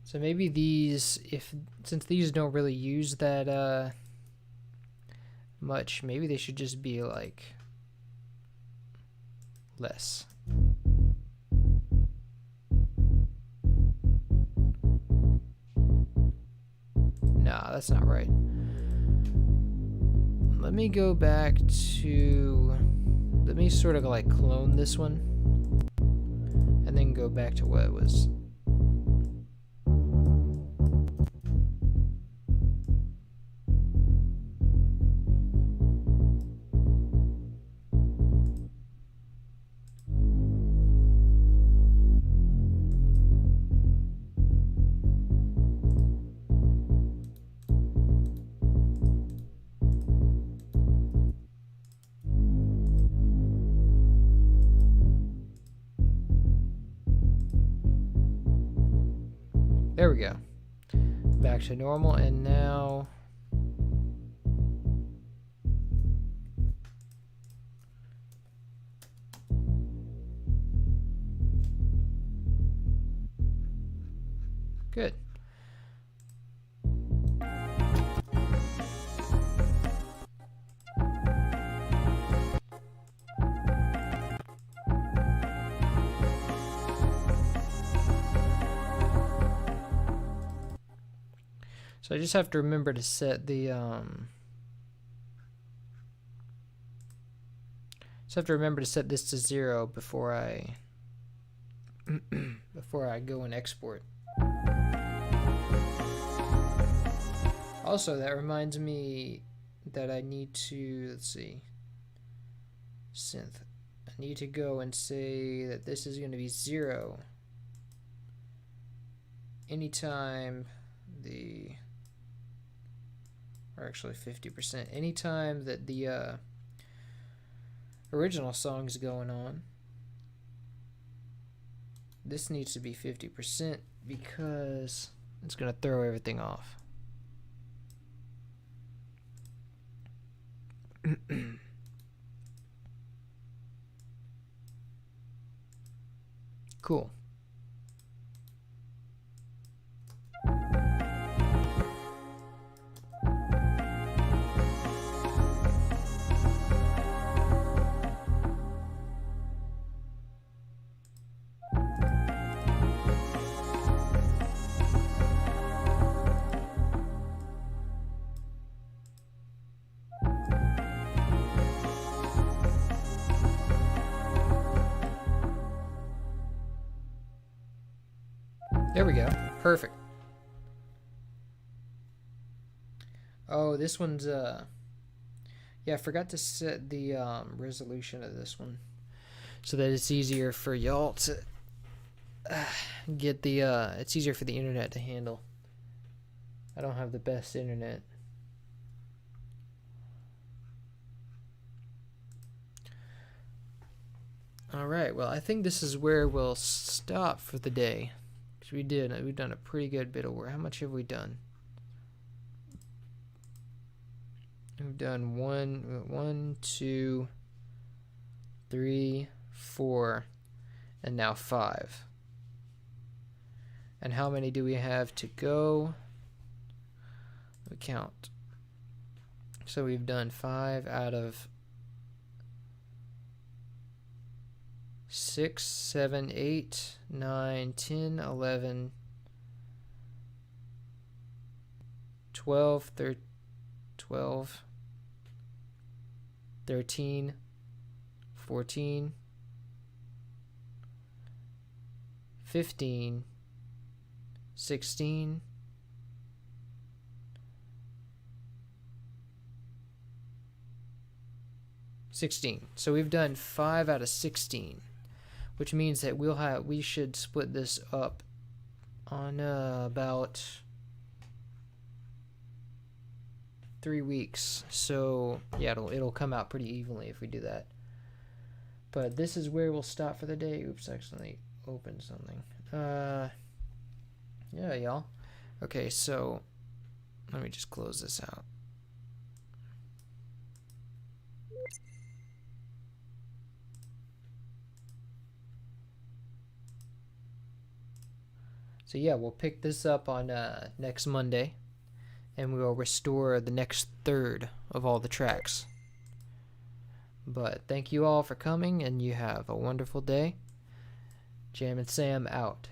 So maybe these, since these don't really use that much, maybe they should just be like less. Nah, that's not right. Let me go back to, let me sort of like clone this one and then go back to what it was. There we go. Back to normal, and now good. So I just have to remember to set the this to 0 before I before I go and export. Also, that reminds me that I need to, let's see, synth. I need to go and say that this is going to be 0 anytime the, or actually 50%, anytime that the original song is going on. This needs to be 50% because it's going to throw everything off. Cool. There we go. Perfect. Oh, this one's yeah, I forgot to set the resolution of this one so that it's easier for y'all to get the it's easier for the internet to handle. I don't have the best internet. Alright, well, I think this is where we'll stop for the day. Because we've done a pretty good bit of work. How much have we done? We've done 1, 2, 3, 4, and now 5. And how many do we have to go? We count. So we've done 5 out of 6, 7, 8, 9, 10, 11, 12, 13, 14, 15, 16, 16. So we've done 5 out of 16, which means that we should split this up on about 3 weeks. So yeah, it'll come out pretty evenly if we do that. But this is where we'll stop for the day. Oops, I accidentally opened something. Yeah, y'all. Okay, so let me just close this out. So yeah, we'll pick this up on next Monday, and we will restore the next third of all the tracks. But thank you all for coming, and you have a wonderful day. Jam and Sam out.